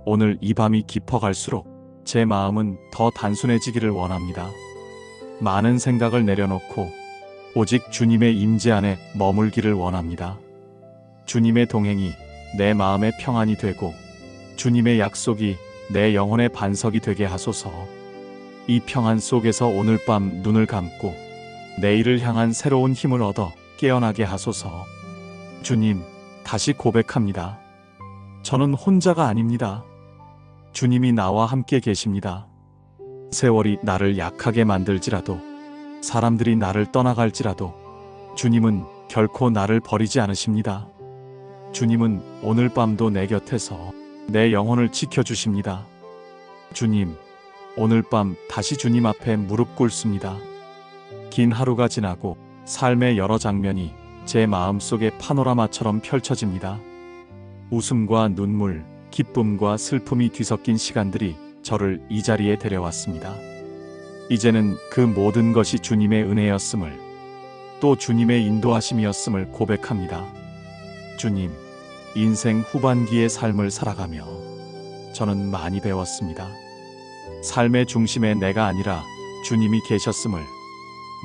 오늘 이 밤이 깊어갈수록 제 마음은 더 단순해지기를 원합니다. 많은 생각을 내려놓고 오직 주님의 임재 안에 머물기를 원합니다. 주님의 동행이 내 마음의 평안이 되고 주님의 약속이 내 영혼의 반석이 되게 하소서. 이 평안 속에서 오늘 밤 눈을 감고 내일을 향한 새로운 힘을 얻어 깨어나게 하소서. 주님, 다시 고백합니다. 저는 혼자가 아닙니다. 주님이 나와 함께 계십니다. 세월이 나를 약하게 만들지라도, 사람들이 나를 떠나갈지라도 주님은 결코 나를 버리지 않으십니다. 주님은 오늘 밤도 내 곁에서 내 영혼을 지켜주십니다. 주님, 오늘 밤 다시 주님 앞에 무릎 꿇습니다. 긴 하루가 지나고 삶의 여러 장면이 제 마음속에 파노라마처럼 펼쳐집니다. 웃음과 눈물, 기쁨과 슬픔이 뒤섞인 시간들이 저를 이 자리에 데려왔습니다. 이제는 그 모든 것이 주님의 은혜였음을, 또 주님의 인도하심이었음을 고백합니다. 주님, 인생 후반기의 삶을 살아가며 저는 많이 배웠습니다. 삶의 중심에 내가 아니라 주님이 계셨음을,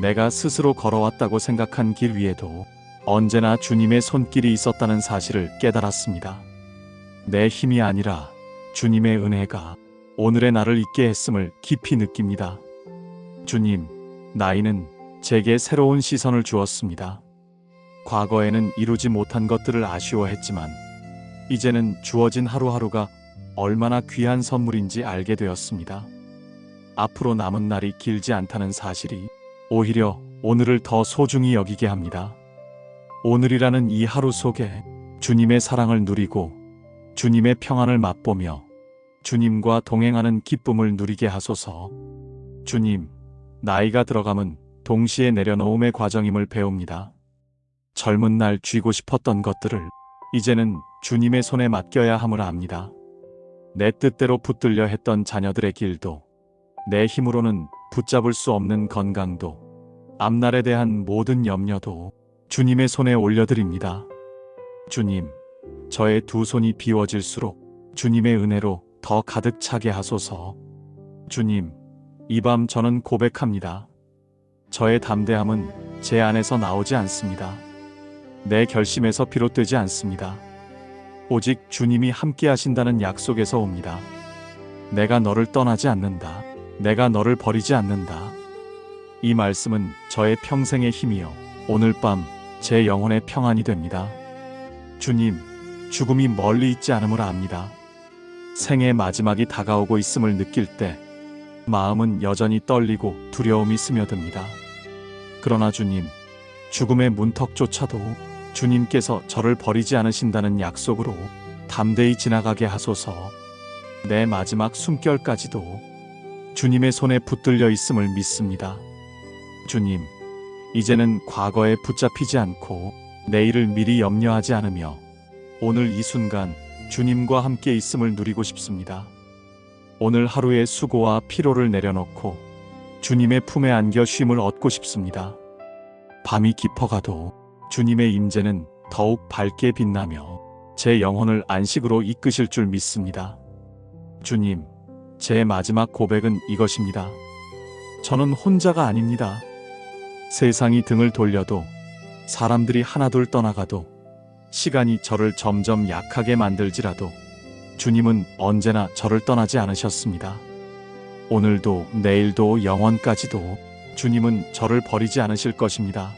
내가 스스로 걸어왔다고 생각한 길 위에도 언제나 주님의 손길이 있었다는 사실을 깨달았습니다. 내 힘이 아니라 주님의 은혜가 오늘의 나를 있게 했음을 깊이 느낍니다. 주님, 나이는 제게 새로운 시선을 주었습니다. 과거에는 이루지 못한 것들을 아쉬워했지만 이제는 주어진 하루하루가 얼마나 귀한 선물인지 알게 되었습니다. 앞으로 남은 날이 길지 않다는 사실이 오히려 오늘을 더 소중히 여기게 합니다. 오늘이라는 이 하루 속에 주님의 사랑을 누리고 주님의 평안을 맛보며 주님과 동행하는 기쁨을 누리게 하소서. 주님, 나이가 들어감은 동시에 내려놓음의 과정임을 배웁니다. 젊은 날 쥐고 싶었던 것들을 이제는 주님의 손에 맡겨야 함을 압니다. 내 뜻대로 붙들려 했던 자녀들의 길도, 내 힘으로는 붙잡을 수 없는 건강도, 앞날에 대한 모든 염려도 주님의 손에 올려드립니다. 주님, 저의 두 손이 비워질수록 주님의 은혜로 더 가득 차게 하소서. 주님, 이 밤 저는 고백합니다. 저의 담대함은 제 안에서 나오지 않습니다. 내 결심에서 비롯되지 않습니다. 오직 주님이 함께 하신다는 약속에서 옵니다. 내가 너를 떠나지 않는다. 내가 너를 버리지 않는다. 이 말씀은 저의 평생의 힘이요, 오늘 밤 제 영혼의 평안이 됩니다. 주님, 죽음이 멀리 있지 않음을 압니다. 생의 마지막이 다가오고 있음을 느낄 때 마음은 여전히 떨리고 두려움이 스며듭니다. 그러나 주님, 죽음의 문턱조차도 주님께서 저를 버리지 않으신다는 약속으로 담대히 지나가게 하소서. 내 마지막 숨결까지도 주님의 손에 붙들려 있음을 믿습니다. 주님, 이제는 과거에 붙잡히지 않고 내일을 미리 염려하지 않으며 오늘 이 순간 주님과 함께 있음을 누리고 싶습니다. 오늘 하루의 수고와 피로를 내려놓고 주님의 품에 안겨 쉼을 얻고 싶습니다. 밤이 깊어가도 주님의 임재는 더욱 밝게 빛나며 제 영혼을 안식으로 이끄실 줄 믿습니다. 주님, 제 마지막 고백은 이것입니다. 저는 혼자가 아닙니다. 세상이 등을 돌려도, 사람들이 하나둘 떠나가도, 시간이 저를 점점 약하게 만들지라도 주님은 언제나 저를 떠나지 않으셨습니다. 오늘도 내일도 영원까지도 주님은 저를 버리지 않으실 것입니다.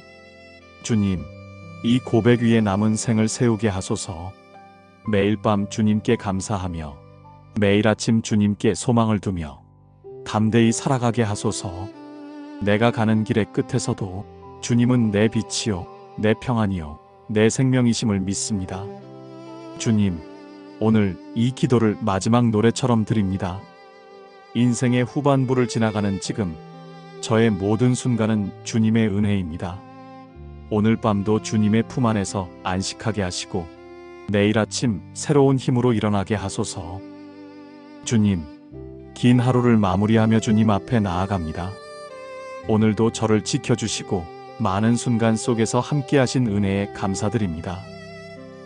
주님, 이 고백 위에 남은 생을 세우게 하소서. 매일 밤 주님께 감사하며 매일 아침 주님께 소망을 두며 담대히 살아가게 하소서. 내가 가는 길의 끝에서도 주님은 내 빛이요, 내 평안이요, 내 생명이심을 믿습니다. 주님, 오늘 이 기도를 마지막 노래처럼 드립니다. 인생의 후반부를 지나가는 지금, 저의 모든 순간은 주님의 은혜입니다. 오늘 밤도 주님의 품 안에서 안식하게 하시고 내일 아침 새로운 힘으로 일어나게 하소서. 주님, 긴 하루를 마무리하며 주님 앞에 나아갑니다. 오늘도 저를 지켜주시고 많은 순간 속에서 함께하신 은혜에 감사드립니다.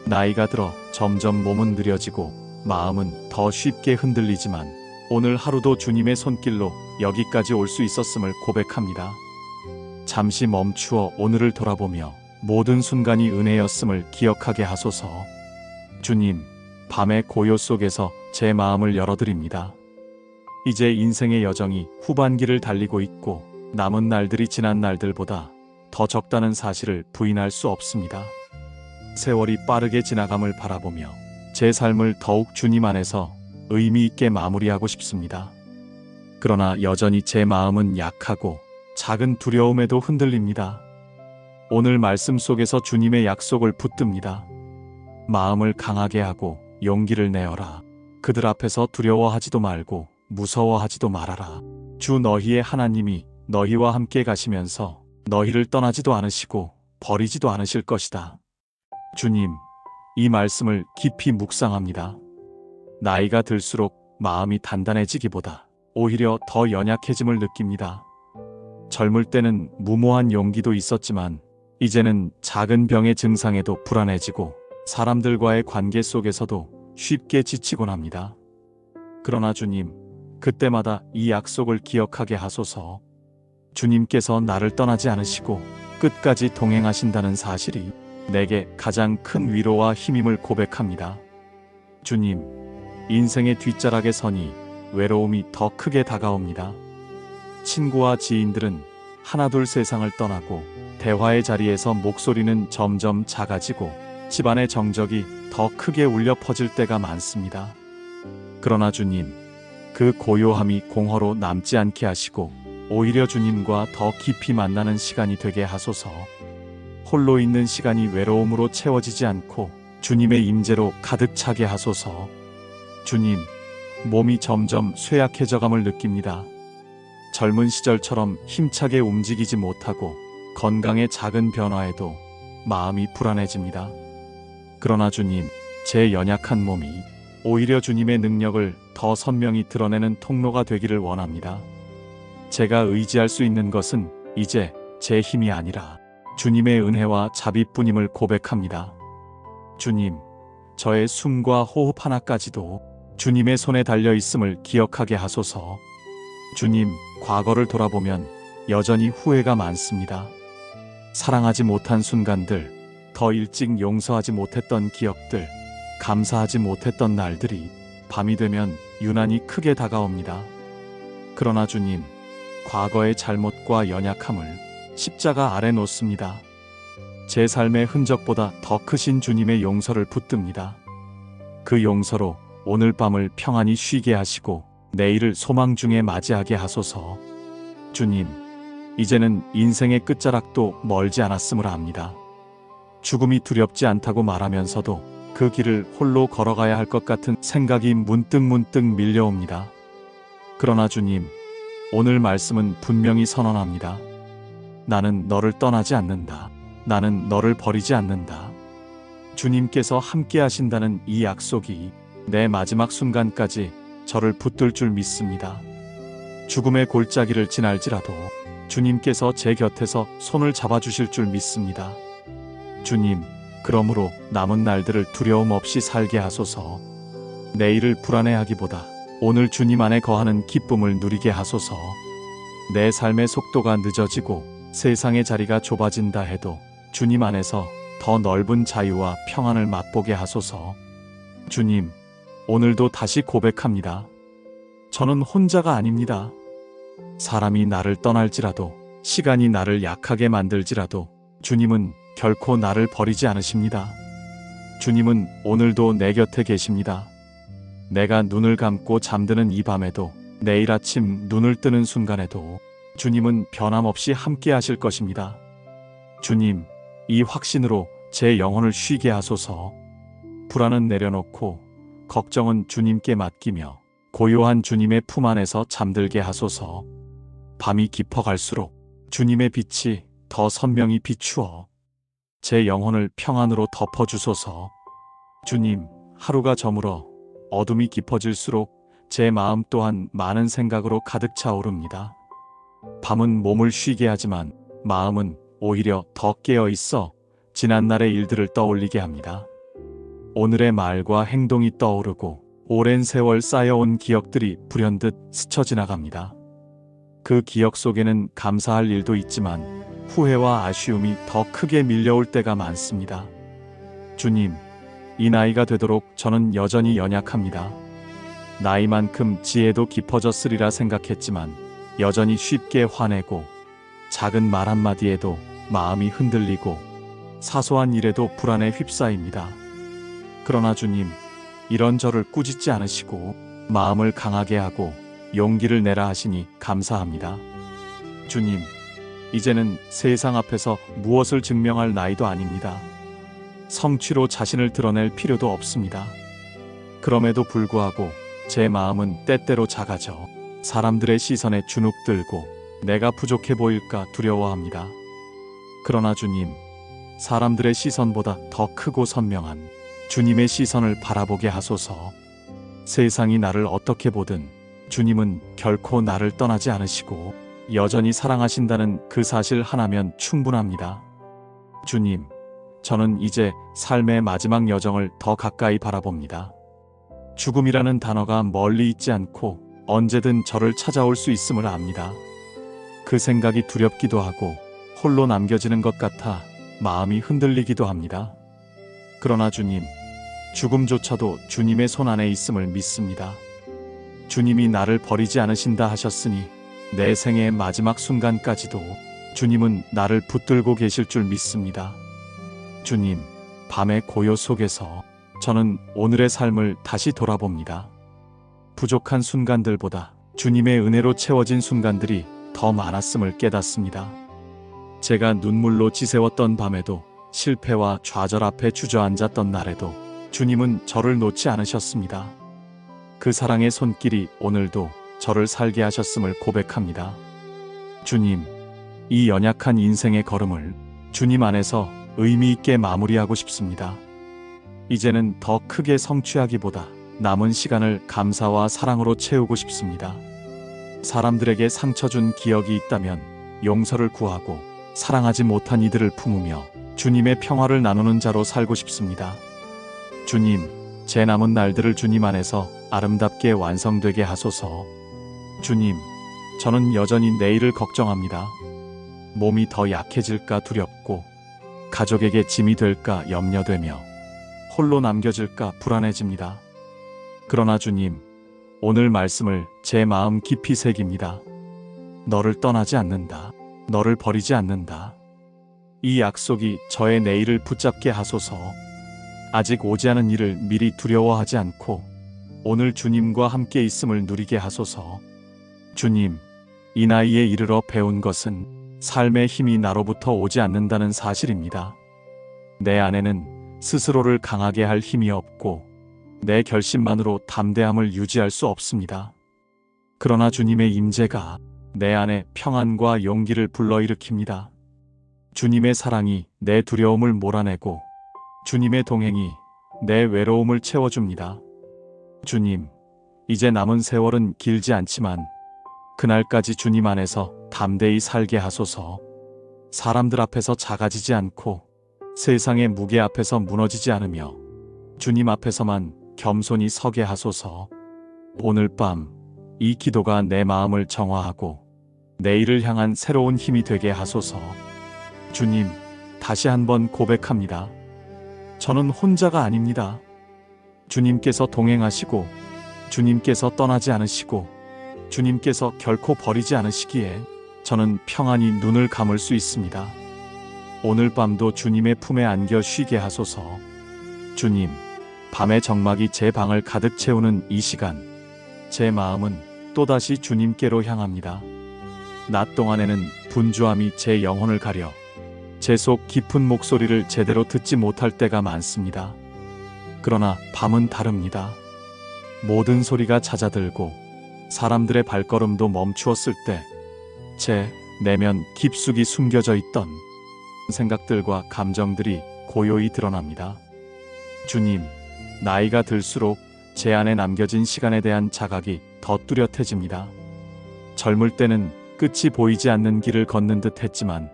나이가 들어 점점 몸은 느려지고 마음은 더 쉽게 흔들리지만 오늘 하루도 주님의 손길로 여기까지 올 수 있었음을 고백합니다. 잠시 멈추어 오늘을 돌아보며 모든 순간이 은혜였음을 기억하게 하소서. 주님, 밤의 고요 속에서 제 마음을 열어드립니다. 이제 인생의 여정이 후반기를 달리고 있고 남은 날들이 지난 날들보다 더 적다는 사실을 부인할 수 없습니다. 세월이 빠르게 지나감을 바라보며 제 삶을 더욱 주님 안에서 의미 있게 마무리하고 싶습니다. 그러나 여전히 제 마음은 약하고 작은 두려움에도 흔들립니다. 오늘 말씀 속에서 주님의 약속을 붙듭니다. 마음을 강하게 하고 용기를 내어라. 그들 앞에서 두려워하지도 말고 무서워하지도 말아라. 주 너희의 하나님이 너희와 함께 가시면서 너희를 떠나지도 않으시고 버리지도 않으실 것이다. 주님, 이 말씀을 깊이 묵상합니다. 나이가 들수록 마음이 단단해지기보다 오히려 더 연약해짐을 느낍니다. 젊을 때는 무모한 용기도 있었지만 이제는 작은 병의 증상에도 불안해지고 사람들과의 관계 속에서도 쉽게 지치곤 합니다. 그러나 주님, 그때마다 이 약속을 기억하게 하소서. 주님께서 나를 떠나지 않으시고 끝까지 동행하신다는 사실이 내게 가장 큰 위로와 힘임을 고백합니다. 주님, 인생의 뒷자락에 서니 외로움이 더 크게 다가옵니다. 친구와 지인들은 하나둘 세상을 떠나고 대화의 자리에서 목소리는 점점 작아지고 집안의 정적이 더 크게 울려 퍼질 때가 많습니다. 그러나 주님, 그 고요함이 공허로 남지 않게 하시고 오히려 주님과 더 깊이 만나는 시간이 되게 하소서. 홀로 있는 시간이 외로움으로 채워지지 않고 주님의 임재로 가득 차게 하소서. 주님, 몸이 점점 쇠약해져감을 느낍니다. 젊은 시절처럼 힘차게 움직이지 못하고 건강의 작은 변화에도 마음이 불안해집니다. 그러나 주님, 제 연약한 몸이 오히려 주님의 능력을 더 선명히 드러내는 통로가 되기를 원합니다. 제가 의지할 수 있는 것은 이제 제 힘이 아니라 주님의 은혜와 자비뿐임을 고백합니다. 주님, 저의 숨과 호흡 하나까지도 주님의 손에 달려 있음을 기억하게 하소서. 주님, 과거를 돌아보면 여전히 후회가 많습니다. 사랑하지 못한 순간들, 더 일찍 용서하지 못했던 기억들, 감사하지 못했던 날들이 밤이 되면 유난히 크게 다가옵니다. 그러나 주님, 과거의 잘못과 연약함을 십자가 아래 놓습니다. 제 삶의 흔적보다 더 크신 주님의 용서를 붙듭니다. 그 용서로 오늘 밤을 평안히 쉬게 하시고 내일을 소망 중에 맞이하게 하소서. 주님, 이제는 인생의 끝자락도 멀지 않았음을 압니다. 죽음이 두렵지 않다고 말하면서도 그 길을 홀로 걸어가야 할 것 같은 생각이 문득 밀려옵니다. 그러나 주님, 오늘 말씀은 분명히 선언합니다. 나는 너를 떠나지 않는다. 나는 너를 버리지 않는다. 주님께서 함께 하신다는 이 약속이 내 마지막 순간까지 저를 붙들 줄 믿습니다. 죽음의 골짜기를 지날지라도 주님께서 제 곁에서 손을 잡아주실 줄 믿습니다. 주님, 그러므로 남은 날들을 두려움 없이 살게 하소서. 내일을 불안해하기보다 오늘 주님 안에 거하는 기쁨을 누리게 하소서. 내 삶의 속도가 늦어지고 세상의 자리가 좁아진다 해도 주님 안에서 더 넓은 자유와 평안을 맛보게 하소서. 주님, 오늘도 다시 고백합니다. 저는 혼자가 아닙니다. 사람이 나를 떠날지라도, 시간이 나를 약하게 만들지라도 주님은 결코 나를 버리지 않으십니다. 주님은 오늘도 내 곁에 계십니다. 내가 눈을 감고 잠드는 이 밤에도, 내일 아침 눈을 뜨는 순간에도 주님은 변함없이 함께 하실 것입니다. 주님, 이 확신으로 제 영혼을 쉬게 하소서. 불안은 내려놓고 걱정은 주님께 맡기며 고요한 주님의 품 안에서 잠들게 하소서. 밤이 깊어갈수록 주님의 빛이 더 선명히 비추어 제 영혼을 평안으로 덮어주소서. 주님, 하루가 저물어 어둠이 깊어질수록 제 마음 또한 많은 생각으로 가득 차오릅니다. 밤은 몸을 쉬게 하지만 마음은 오히려 더 깨어 있어 지난날의 일들을 떠올리게 합니다. 오늘의 말과 행동이 떠오르고 오랜 세월 쌓여온 기억들이 불현듯 스쳐 지나갑니다. 그 기억 속에는 감사할 일도 있지만 후회와 아쉬움이 더 크게 밀려올 때가 많습니다. 주님, 이 나이가 되도록 저는 여전히 연약합니다. 나이만큼 지혜도 깊어졌으리라 생각했지만 여전히 쉽게 화내고 작은 말 한마디에도 마음이 흔들리고 사소한 일에도 불안에 휩싸입니다. 그러나 주님, 이런 저를 꾸짖지 않으시고 마음을 강하게 하고 용기를 내라 하시니 감사합니다. 주님, 이제는 세상 앞에서 무엇을 증명할 나이도 아닙니다. 성취로 자신을 드러낼 필요도 없습니다. 그럼에도 불구하고 제 마음은 때때로 작아져 사람들의 시선에 주눅들고 내가 부족해 보일까 두려워합니다. 그러나 주님, 사람들의 시선보다 더 크고 선명한 주님의 시선을 바라보게 하소서. 세상이 나를 어떻게 보든 주님은 결코 나를 떠나지 않으시고 여전히 사랑하신다는 그 사실 하나면 충분합니다. 주님, 저는 이제 삶의 마지막 여정을 더 가까이 바라봅니다. 죽음이라는 단어가 멀리 있지 않고 언제든 저를 찾아올 수 있음을 압니다. 그 생각이 두렵기도 하고 홀로 남겨지는 것 같아 마음이 흔들리기도 합니다. 그러나 주님, 죽음조차도 주님의 손 안에 있음을 믿습니다. 주님이 나를 버리지 않으신다 하셨으니 내 생의 마지막 순간까지도 주님은 나를 붙들고 계실 줄 믿습니다. 주님, 밤의 고요 속에서 저는 오늘의 삶을 다시 돌아봅니다. 부족한 순간들보다 주님의 은혜로 채워진 순간들이 더 많았음을 깨닫습니다. 제가 눈물로 지새웠던 밤에도 실패와 좌절 앞에 주저앉았던 날에도 주님은 저를 놓지 않으셨습니다. 그 사랑의 손길이 오늘도 저를 살게 하셨음을 고백합니다. 주님, 이 연약한 인생의 걸음을 주님 안에서 의미 있게 마무리하고 싶습니다. 이제는 더 크게 성취하기보다 남은 시간을 감사와 사랑으로 채우고 싶습니다. 사람들에게 상처 준 기억이 있다면 용서를 구하고 사랑하지 못한 이들을 품으며 주님의 평화를 나누는 자로 살고 싶습니다. 주님, 제 남은 날들을 주님 안에서 아름답게 완성되게 하소서. 주님, 저는 여전히 내일을 걱정합니다. 몸이 더 약해질까 두렵고 가족에게 짐이 될까 염려되며 홀로 남겨질까 불안해집니다. 그러나 주님, 오늘 말씀을 제 마음 깊이 새깁니다. 너를 떠나지 않는다. 너를 버리지 않는다. 이 약속이 저의 내일을 붙잡게 하소서. 아직 오지 않은 일을 미리 두려워하지 않고 오늘 주님과 함께 있음을 누리게 하소서. 주님, 이 나이에 이르러 배운 것은 삶의 힘이 나로부터 오지 않는다는 사실입니다. 내 안에는 스스로를 강하게 할 힘이 없고 내 결심만으로 담대함을 유지할 수 없습니다. 그러나 주님의 임재가 내 안에 평안과 용기를 불러일으킵니다. 주님의 사랑이 내 두려움을 몰아내고 주님의 동행이 내 외로움을 채워줍니다. 주님, 이제 남은 세월은 길지 않지만 그날까지 주님 안에서 담대히 살게 하소서. 사람들 앞에서 작아지지 않고 세상의 무게 앞에서 무너지지 않으며 주님 앞에서만 겸손히 서게 하소서. 오늘 밤 이 기도가 내 마음을 정화하고 내일을 향한 새로운 힘이 되게 하소서. 주님, 다시 한번 고백합니다. 저는 혼자가 아닙니다. 주님께서 동행하시고 주님께서 떠나지 않으시고 주님께서 결코 버리지 않으시기에 저는 평안히 눈을 감을 수 있습니다. 오늘 밤도 주님의 품에 안겨 쉬게 하소서. 주님, 밤의 정막이 제 방을 가득 채우는 이 시간, 제 마음은 또다시 주님께로 향합니다. 낮 동안에는 분주함이 제 영혼을 가려 제 속 깊은 목소리를 제대로 듣지 못할 때가 많습니다. 그러나 밤은 다릅니다. 모든 소리가 잦아들고 사람들의 발걸음도 멈추었을 때 제 내면 깊숙이 숨겨져 있던 생각들과 감정들이 고요히 드러납니다. 주님, 나이가 들수록 제 안에 남겨진 시간에 대한 자각이 더 뚜렷해집니다. 젊을 때는 끝이 보이지 않는 길을 걷는 듯 했지만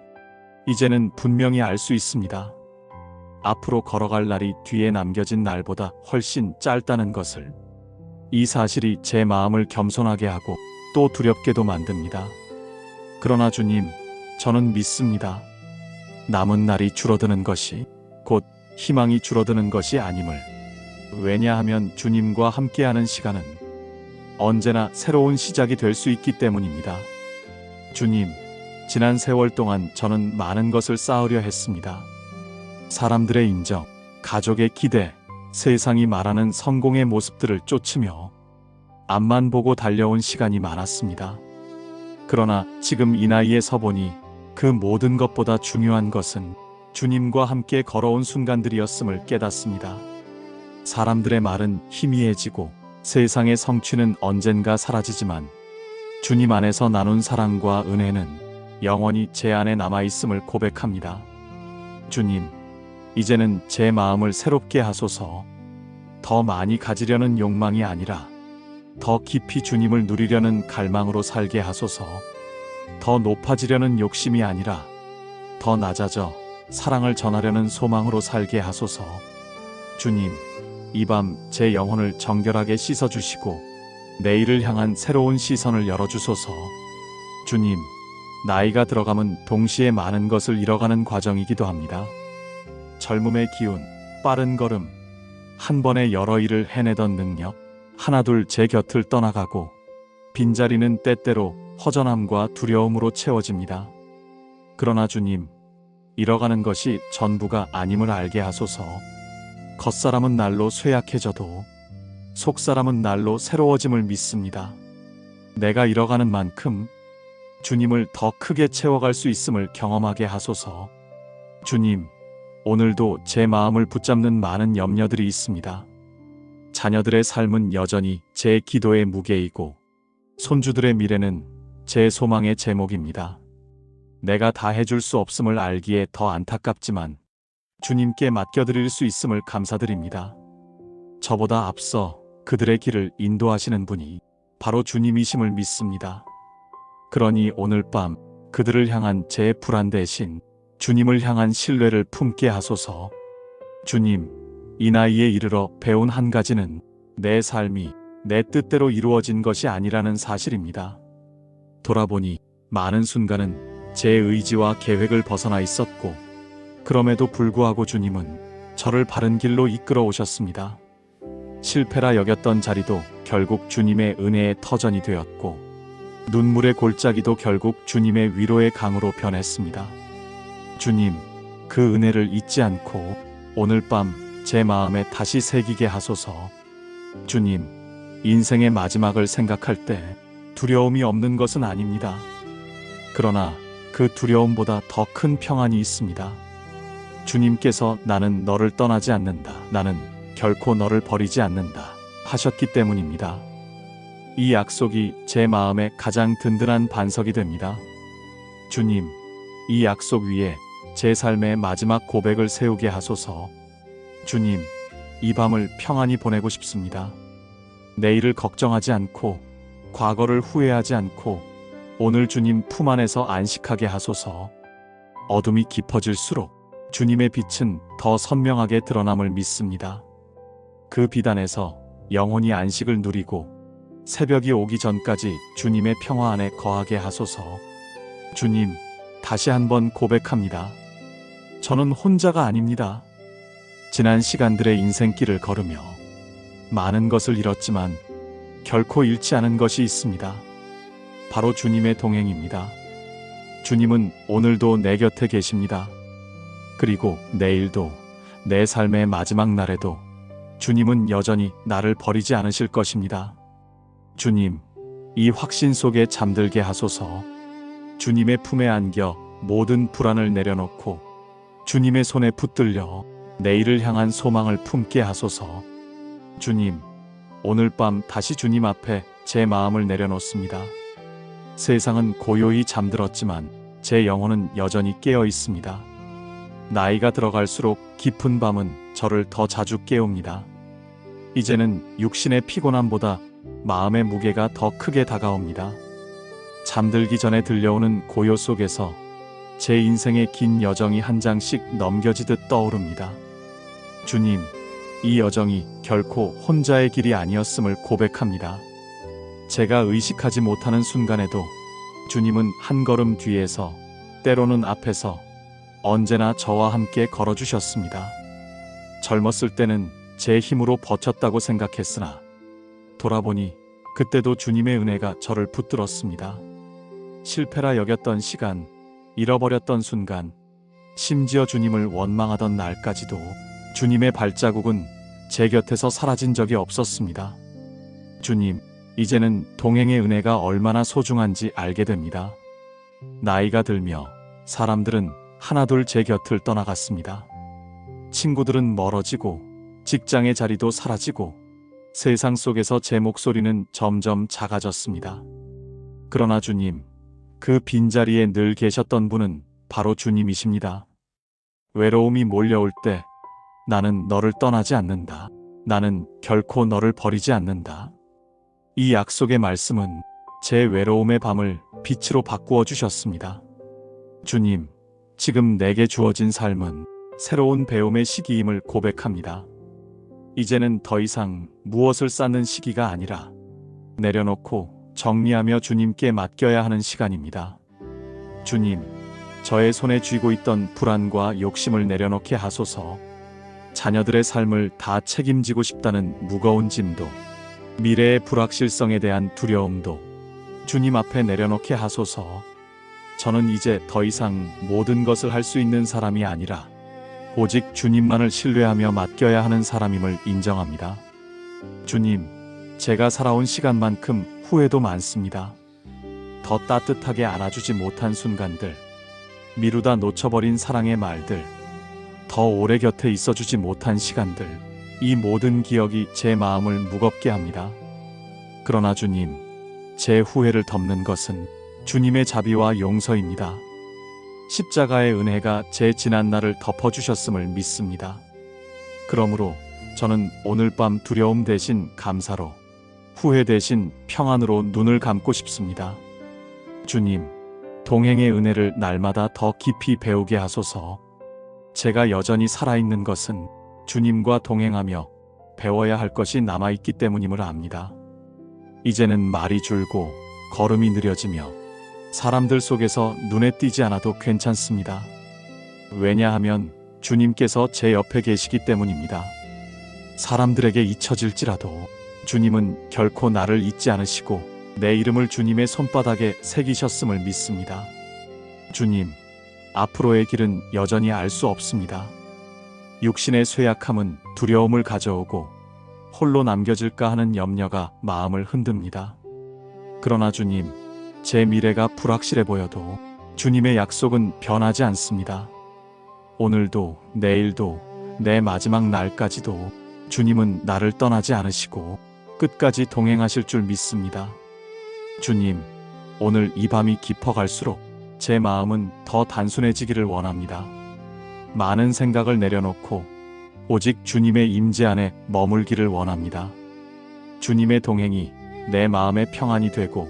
이제는 분명히 알 수 있습니다. 앞으로 걸어갈 날이 뒤에 남겨진 날보다 훨씬 짧다는 것을. 이 사실이 제 마음을 겸손하게 하고 또 두렵게도 만듭니다. 그러나 주님, 저는 믿습니다. 남은 날이 줄어드는 것이 곧 희망이 줄어드는 것이 아님을. 왜냐하면 주님과 함께하는 시간은 언제나 새로운 시작이 될 수 있기 때문입니다. 주님, 지난 세월 동안 저는 많은 것을 쌓으려 했습니다. 사람들의 인정, 가족의 기대, 세상이 말하는 성공의 모습들을 쫓으며 앞만 보고 달려온 시간이 많았습니다. 그러나 지금 이 나이에 서보니 그 모든 것보다 중요한 것은 주님과 함께 걸어온 순간들이었음을 깨닫습니다. 사람들의 말은 희미해지고 세상의 성취는 언젠가 사라지지만 주님 안에서 나눈 사랑과 은혜는 영원히 제 안에 남아있음을 고백합니다. 주님, 이제는 제 마음을 새롭게 하소서. 더 많이 가지려는 욕망이 아니라 더 깊이 주님을 누리려는 갈망으로 살게 하소서. 더 높아지려는 욕심이 아니라 더 낮아져 사랑을 전하려는 소망으로 살게 하소서. 주님, 이 밤 제 영혼을 정결하게 씻어주시고 내일을 향한 새로운 시선을 열어주소서. 주님, 나이가 들어감은 동시에 많은 것을 잃어가는 과정이기도 합니다. 젊음의 기운, 빠른 걸음, 한 번에 여러 일을 해내던 능력, 하나둘 제 곁을 떠나가고 빈자리는 때때로 허전함과 두려움으로 채워집니다. 그러나 주님, 잃어가는 것이 전부가 아님을 알게 하소서. 겉사람은 날로 쇠약해져도 속사람은 날로 새로워짐을 믿습니다. 내가 잃어가는 만큼 주님을 더 크게 채워갈 수 있음을 경험하게 하소서. 주님, 오늘도 제 마음을 붙잡는 많은 염려들이 있습니다. 자녀들의 삶은 여전히 제 기도의 무게이고 손주들의 미래는 제 소망의 제목입니다. 내가 다 해줄 수 없음을 알기에 더 안타깝지만 주님께 맡겨드릴 수 있음을 감사드립니다. 저보다 앞서 그들의 길을 인도하시는 분이 바로 주님이심을 믿습니다. 그러니 오늘 밤 그들을 향한 제 불안 대신 주님을 향한 신뢰를 품게 하소서. 주님, 이 나이에 이르러 배운 한 가지는 내 삶이 내 뜻대로 이루어진 것이 아니라는 사실입니다. 돌아보니 많은 순간은 제 의지와 계획을 벗어나 있었고 그럼에도 불구하고 주님은 저를 바른 길로 이끌어 오셨습니다. 실패라 여겼던 자리도 결국 주님의 은혜의 터전이 되었고 눈물의 골짜기도 결국 주님의 위로의 강으로 변했습니다. 주님, 그 은혜를 잊지 않고 오늘 밤 제 마음에 다시 새기게 하소서. 주님, 인생의 마지막을 생각할 때 두려움이 없는 것은 아닙니다. 그러나 그 두려움보다 더 큰 평안이 있습니다. 주님께서 나는 너를 떠나지 않는다, 나는 결코 너를 버리지 않는다 하셨기 때문입니다. 이 약속이 제 마음의 가장 든든한 반석이 됩니다. 주님, 이 약속 위에 제 삶의 마지막 고백을 세우게 하소서. 주님, 이 밤을 평안히 보내고 싶습니다. 내일을 걱정하지 않고 과거를 후회하지 않고 오늘 주님 품 안에서 안식하게 하소서. 어둠이 깊어질수록 주님의 빛은 더 선명하게 드러남을 믿습니다. 그 빛 안에서 영혼이 안식을 누리고 새벽이 오기 전까지 주님의 평화 안에 거하게 하소서. 주님, 다시 한번 고백합니다. 저는 혼자가 아닙니다. 지난 시간들의 인생길을 걸으며 많은 것을 잃었지만 결코 잃지 않은 것이 있습니다. 바로 주님의 동행입니다. 주님은 오늘도 내 곁에 계십니다. 그리고 내일도, 내 삶의 마지막 날에도 주님은 여전히 나를 버리지 않으실 것입니다. 주님, 이 확신 속에 잠들게 하소서. 주님의 품에 안겨 모든 불안을 내려놓고 주님의 손에 붙들려 내일을 향한 소망을 품게 하소서. 주님, 오늘 밤 다시 주님 앞에 제 마음을 내려놓습니다. 세상은 고요히 잠들었지만 제 영혼은 여전히 깨어 있습니다. 나이가 들어갈수록 깊은 밤은 저를 더 자주 깨웁니다. 이제는 육신의 피곤함보다 마음의 무게가 더 크게 다가옵니다. 잠들기 전에 들려오는 고요 속에서 제 인생의 긴 여정이 한 장씩 넘겨지듯 떠오릅니다. 주님, 이 여정이 결코 혼자의 길이 아니었음을 고백합니다. 제가 의식하지 못하는 순간에도 주님은 한 걸음 뒤에서, 때로는 앞에서 언제나 저와 함께 걸어주셨습니다. 젊었을 때는 제 힘으로 버텼다고 생각했으나 돌아보니 그때도 주님의 은혜가 저를 붙들었습니다. 실패라 여겼던 시간, 잃어버렸던 순간, 심지어 주님을 원망하던 날까지도 주님의 발자국은 제 곁에서 사라진 적이 없었습니다. 주님, 이제는 동행의 은혜가 얼마나 소중한지 알게 됩니다. 나이가 들며 사람들은 하나둘 제 곁을 떠나갔습니다. 친구들은 멀어지고 직장의 자리도 사라지고 세상 속에서 제 목소리는 점점 작아졌습니다. 그러나 주님, 그 빈자리에 늘 계셨던 분은 바로 주님이십니다. 외로움이 몰려올 때 나는 너를 떠나지 않는다. 나는 결코 너를 버리지 않는다. 이 약속의 말씀은 제 외로움의 밤을 빛으로 바꾸어 주셨습니다. 주님, 지금 내게 주어진 삶은 새로운 배움의 시기임을 고백합니다. 이제는 더 이상 무엇을 쌓는 시기가 아니라 내려놓고 정리하며 주님께 맡겨야 하는 시간입니다. 주님, 저의 손에 쥐고 있던 불안과 욕심을 내려놓게 하소서. 자녀들의 삶을 다 책임지고 싶다는 무거운 짐도, 미래의 불확실성에 대한 두려움도 주님 앞에 내려놓게 하소서. 저는 이제 더 이상 모든 것을 할 수 있는 사람이 아니라 오직 주님만을 신뢰하며 맡겨야 하는 사람임을 인정합니다. 주님, 제가 살아온 시간만큼 후회도 많습니다. 더 따뜻하게 안아주지 못한 순간들, 미루다 놓쳐버린 사랑의 말들, 더 오래 곁에 있어주지 못한 시간들, 이 모든 기억이 제 마음을 무겁게 합니다. 그러나 주님, 제 후회를 덮는 것은 주님의 자비와 용서입니다. 십자가의 은혜가 제 지난날을 덮어주셨음을 믿습니다. 그러므로 저는 오늘 밤 두려움 대신 감사로, 후회 대신 평안으로 눈을 감고 싶습니다. 주님, 동행의 은혜를 날마다 더 깊이 배우게 하소서. 제가 여전히 살아있는 것은 주님과 동행하며 배워야 할 것이 남아있기 때문임을 압니다. 이제는 말이 줄고 걸음이 느려지며 사람들 속에서 눈에 띄지 않아도 괜찮습니다. 왜냐하면 주님께서 제 옆에 계시기 때문입니다. 사람들에게 잊혀질지라도 주님은 결코 나를 잊지 않으시고 내 이름을 주님의 손바닥에 새기셨음을 믿습니다. 주님, 앞으로의 길은 여전히 알 수 없습니다. 육신의 쇠약함은 두려움을 가져오고 홀로 남겨질까 하는 염려가 마음을 흔듭니다. 그러나 주님, 제 미래가 불확실해 보여도 주님의 약속은 변하지 않습니다. 오늘도 내일도 내 마지막 날까지도 주님은 나를 떠나지 않으시고 끝까지 동행하실 줄 믿습니다. 주님, 오늘 이 밤이 깊어갈수록 제 마음은 더 단순해지기를 원합니다. 많은 생각을 내려놓고 오직 주님의 임재 안에 머물기를 원합니다. 주님의 동행이 내 마음의 평안이 되고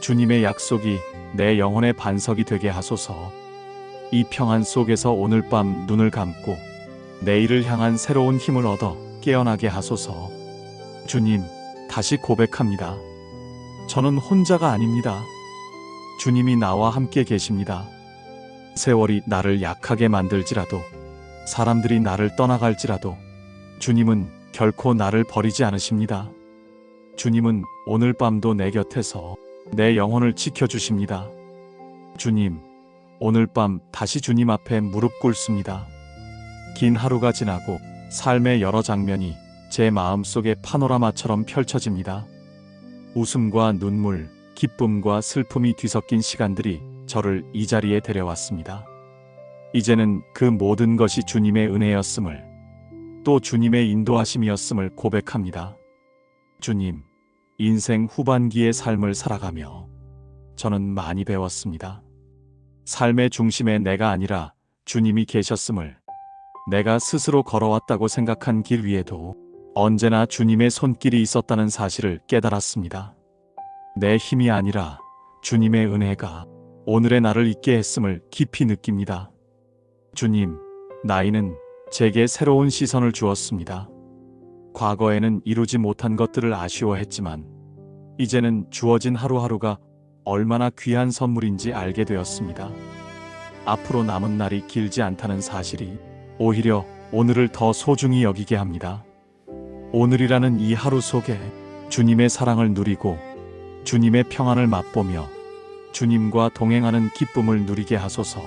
주님의 약속이 내 영혼의 반석이 되게 하소서. 이 평안 속에서 오늘 밤 눈을 감고 내일을 향한 새로운 힘을 얻어 깨어나게 하소서. 주님, 다시 고백합니다. 저는 혼자가 아닙니다. 주님이 나와 함께 계십니다. 세월이 나를 약하게 만들지라도, 사람들이 나를 떠나갈지라도 주님은 결코 나를 버리지 않으십니다. 주님은 오늘 밤도 내 곁에서 내 영혼을 지켜주십니다. 주님, 오늘 밤 다시 주님 앞에 무릎 꿇습니다. 긴 하루가 지나고 삶의 여러 장면이 제 마음속에 파노라마처럼 펼쳐집니다. 웃음과 눈물, 기쁨과 슬픔이 뒤섞인 시간들이 저를 이 자리에 데려왔습니다. 이제는 그 모든 것이 주님의 은혜였음을, 또 주님의 인도하심이었음을 고백합니다. 주님, 인생 후반기의 삶을 살아가며 저는 많이 배웠습니다. 삶의 중심에 내가 아니라 주님이 계셨음을, 내가 스스로 걸어왔다고 생각한 길 위에도 언제나 주님의 손길이 있었다는 사실을 깨달았습니다. 내 힘이 아니라 주님의 은혜가 오늘의 나를 있게 했음을 깊이 느낍니다. 주님, 나이는 제게 새로운 시선을 주었습니다. 과거에는 이루지 못한 것들을 아쉬워했지만 이제는 주어진 하루하루가 얼마나 귀한 선물인지 알게 되었습니다. 앞으로 남은 날이 길지 않다는 사실이 오히려 오늘을 더 소중히 여기게 합니다. 오늘이라는 이 하루 속에 주님의 사랑을 누리고 주님의 평안을 맛보며 주님과 동행하는 기쁨을 누리게 하소서.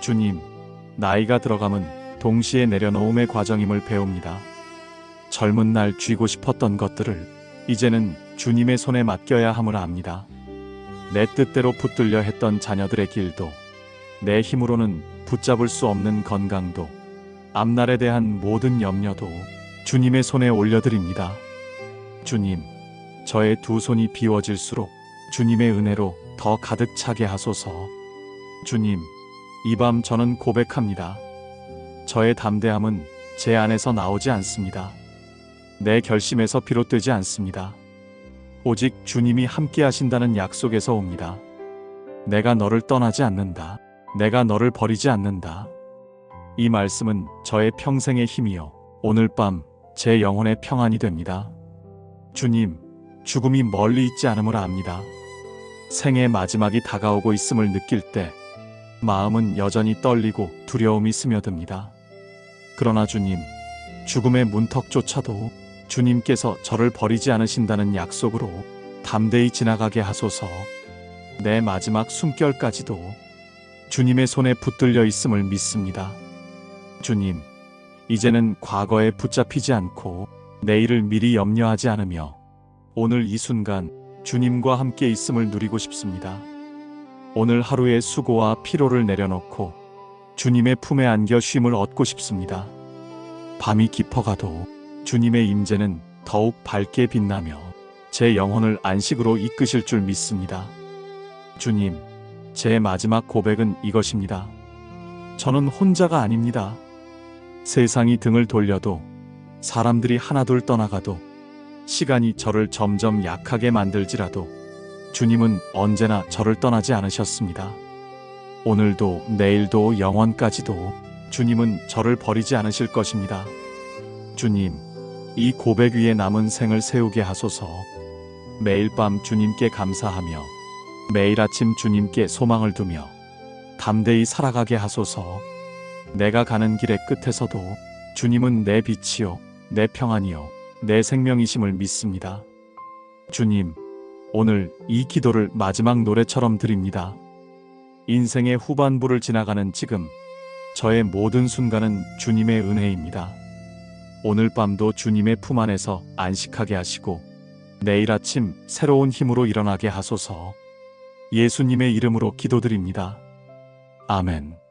주님, 나이가 들어감은 동시에 내려놓음의 과정임을 배웁니다. 젊은 날 쥐고 싶었던 것들을 이제는 주님의 손에 맡겨야 함을 압니다. 내 뜻대로 붙들려 했던 자녀들의 길도, 내 힘으로는 붙잡을 수 없는 건강도, 앞날에 대한 모든 염려도 주님의 손에 올려드립니다. 주님, 저의 두 손이 비워질수록 주님의 은혜로 더 가득 차게 하소서. 주님, 이 밤 저는 고백합니다. 저의 담대함은 제 안에서 나오지 않습니다. 내 결심에서 비롯되지 않습니다. 오직 주님이 함께 하신다는 약속에서 옵니다. 내가 너를 떠나지 않는다. 내가 너를 버리지 않는다. 이 말씀은 저의 평생의 힘이요, 오늘 밤 제 영혼의 평안이 됩니다. 주님, 죽음이 멀리 있지 않음을 압니다. 생의 마지막이 다가오고 있음을 느낄 때 마음은 여전히 떨리고 두려움이 스며듭니다. 그러나 주님, 죽음의 문턱조차도 주님께서 저를 버리지 않으신다는 약속으로 담대히 지나가게 하소서. 내 마지막 숨결까지도 주님의 손에 붙들려 있음을 믿습니다. 주님, 이제는 과거에 붙잡히지 않고 내일을 미리 염려하지 않으며 오늘 이 순간 주님과 함께 있음을 누리고 싶습니다. 오늘 하루의 수고와 피로를 내려놓고 주님의 품에 안겨 쉼을 얻고 싶습니다. 밤이 깊어가도 주님의 임재는 더욱 밝게 빛나며 제 영혼을 안식으로 이끄실 줄 믿습니다. 주님, 제 마지막 고백은 이것입니다. 저는 혼자가 아닙니다. 세상이 등을 돌려도, 사람들이 하나둘 떠나가도, 시간이 저를 점점 약하게 만들지라도 주님은 언제나 저를 떠나지 않으셨습니다. 오늘도 내일도 영원까지도 주님은 저를 버리지 않으실 것입니다. 주님, 이 고백 위에 남은 생을 세우게 하소서. 매일 밤 주님께 감사하며 매일 아침 주님께 소망을 두며 담대히 살아가게 하소서. 내가 가는 길의 끝에서도 주님은 내 빛이요, 내 평안이요, 내 생명이심을 믿습니다. 주님, 오늘 이 기도를 마지막 노래처럼 드립니다. 인생의 후반부를 지나가는 지금, 저의 모든 순간은 주님의 은혜입니다. 오늘 밤도 주님의 품 안에서 안식하게 하시고 내일 아침 새로운 힘으로 일어나게 하소서. 예수님의 이름으로 기도드립니다. 아멘.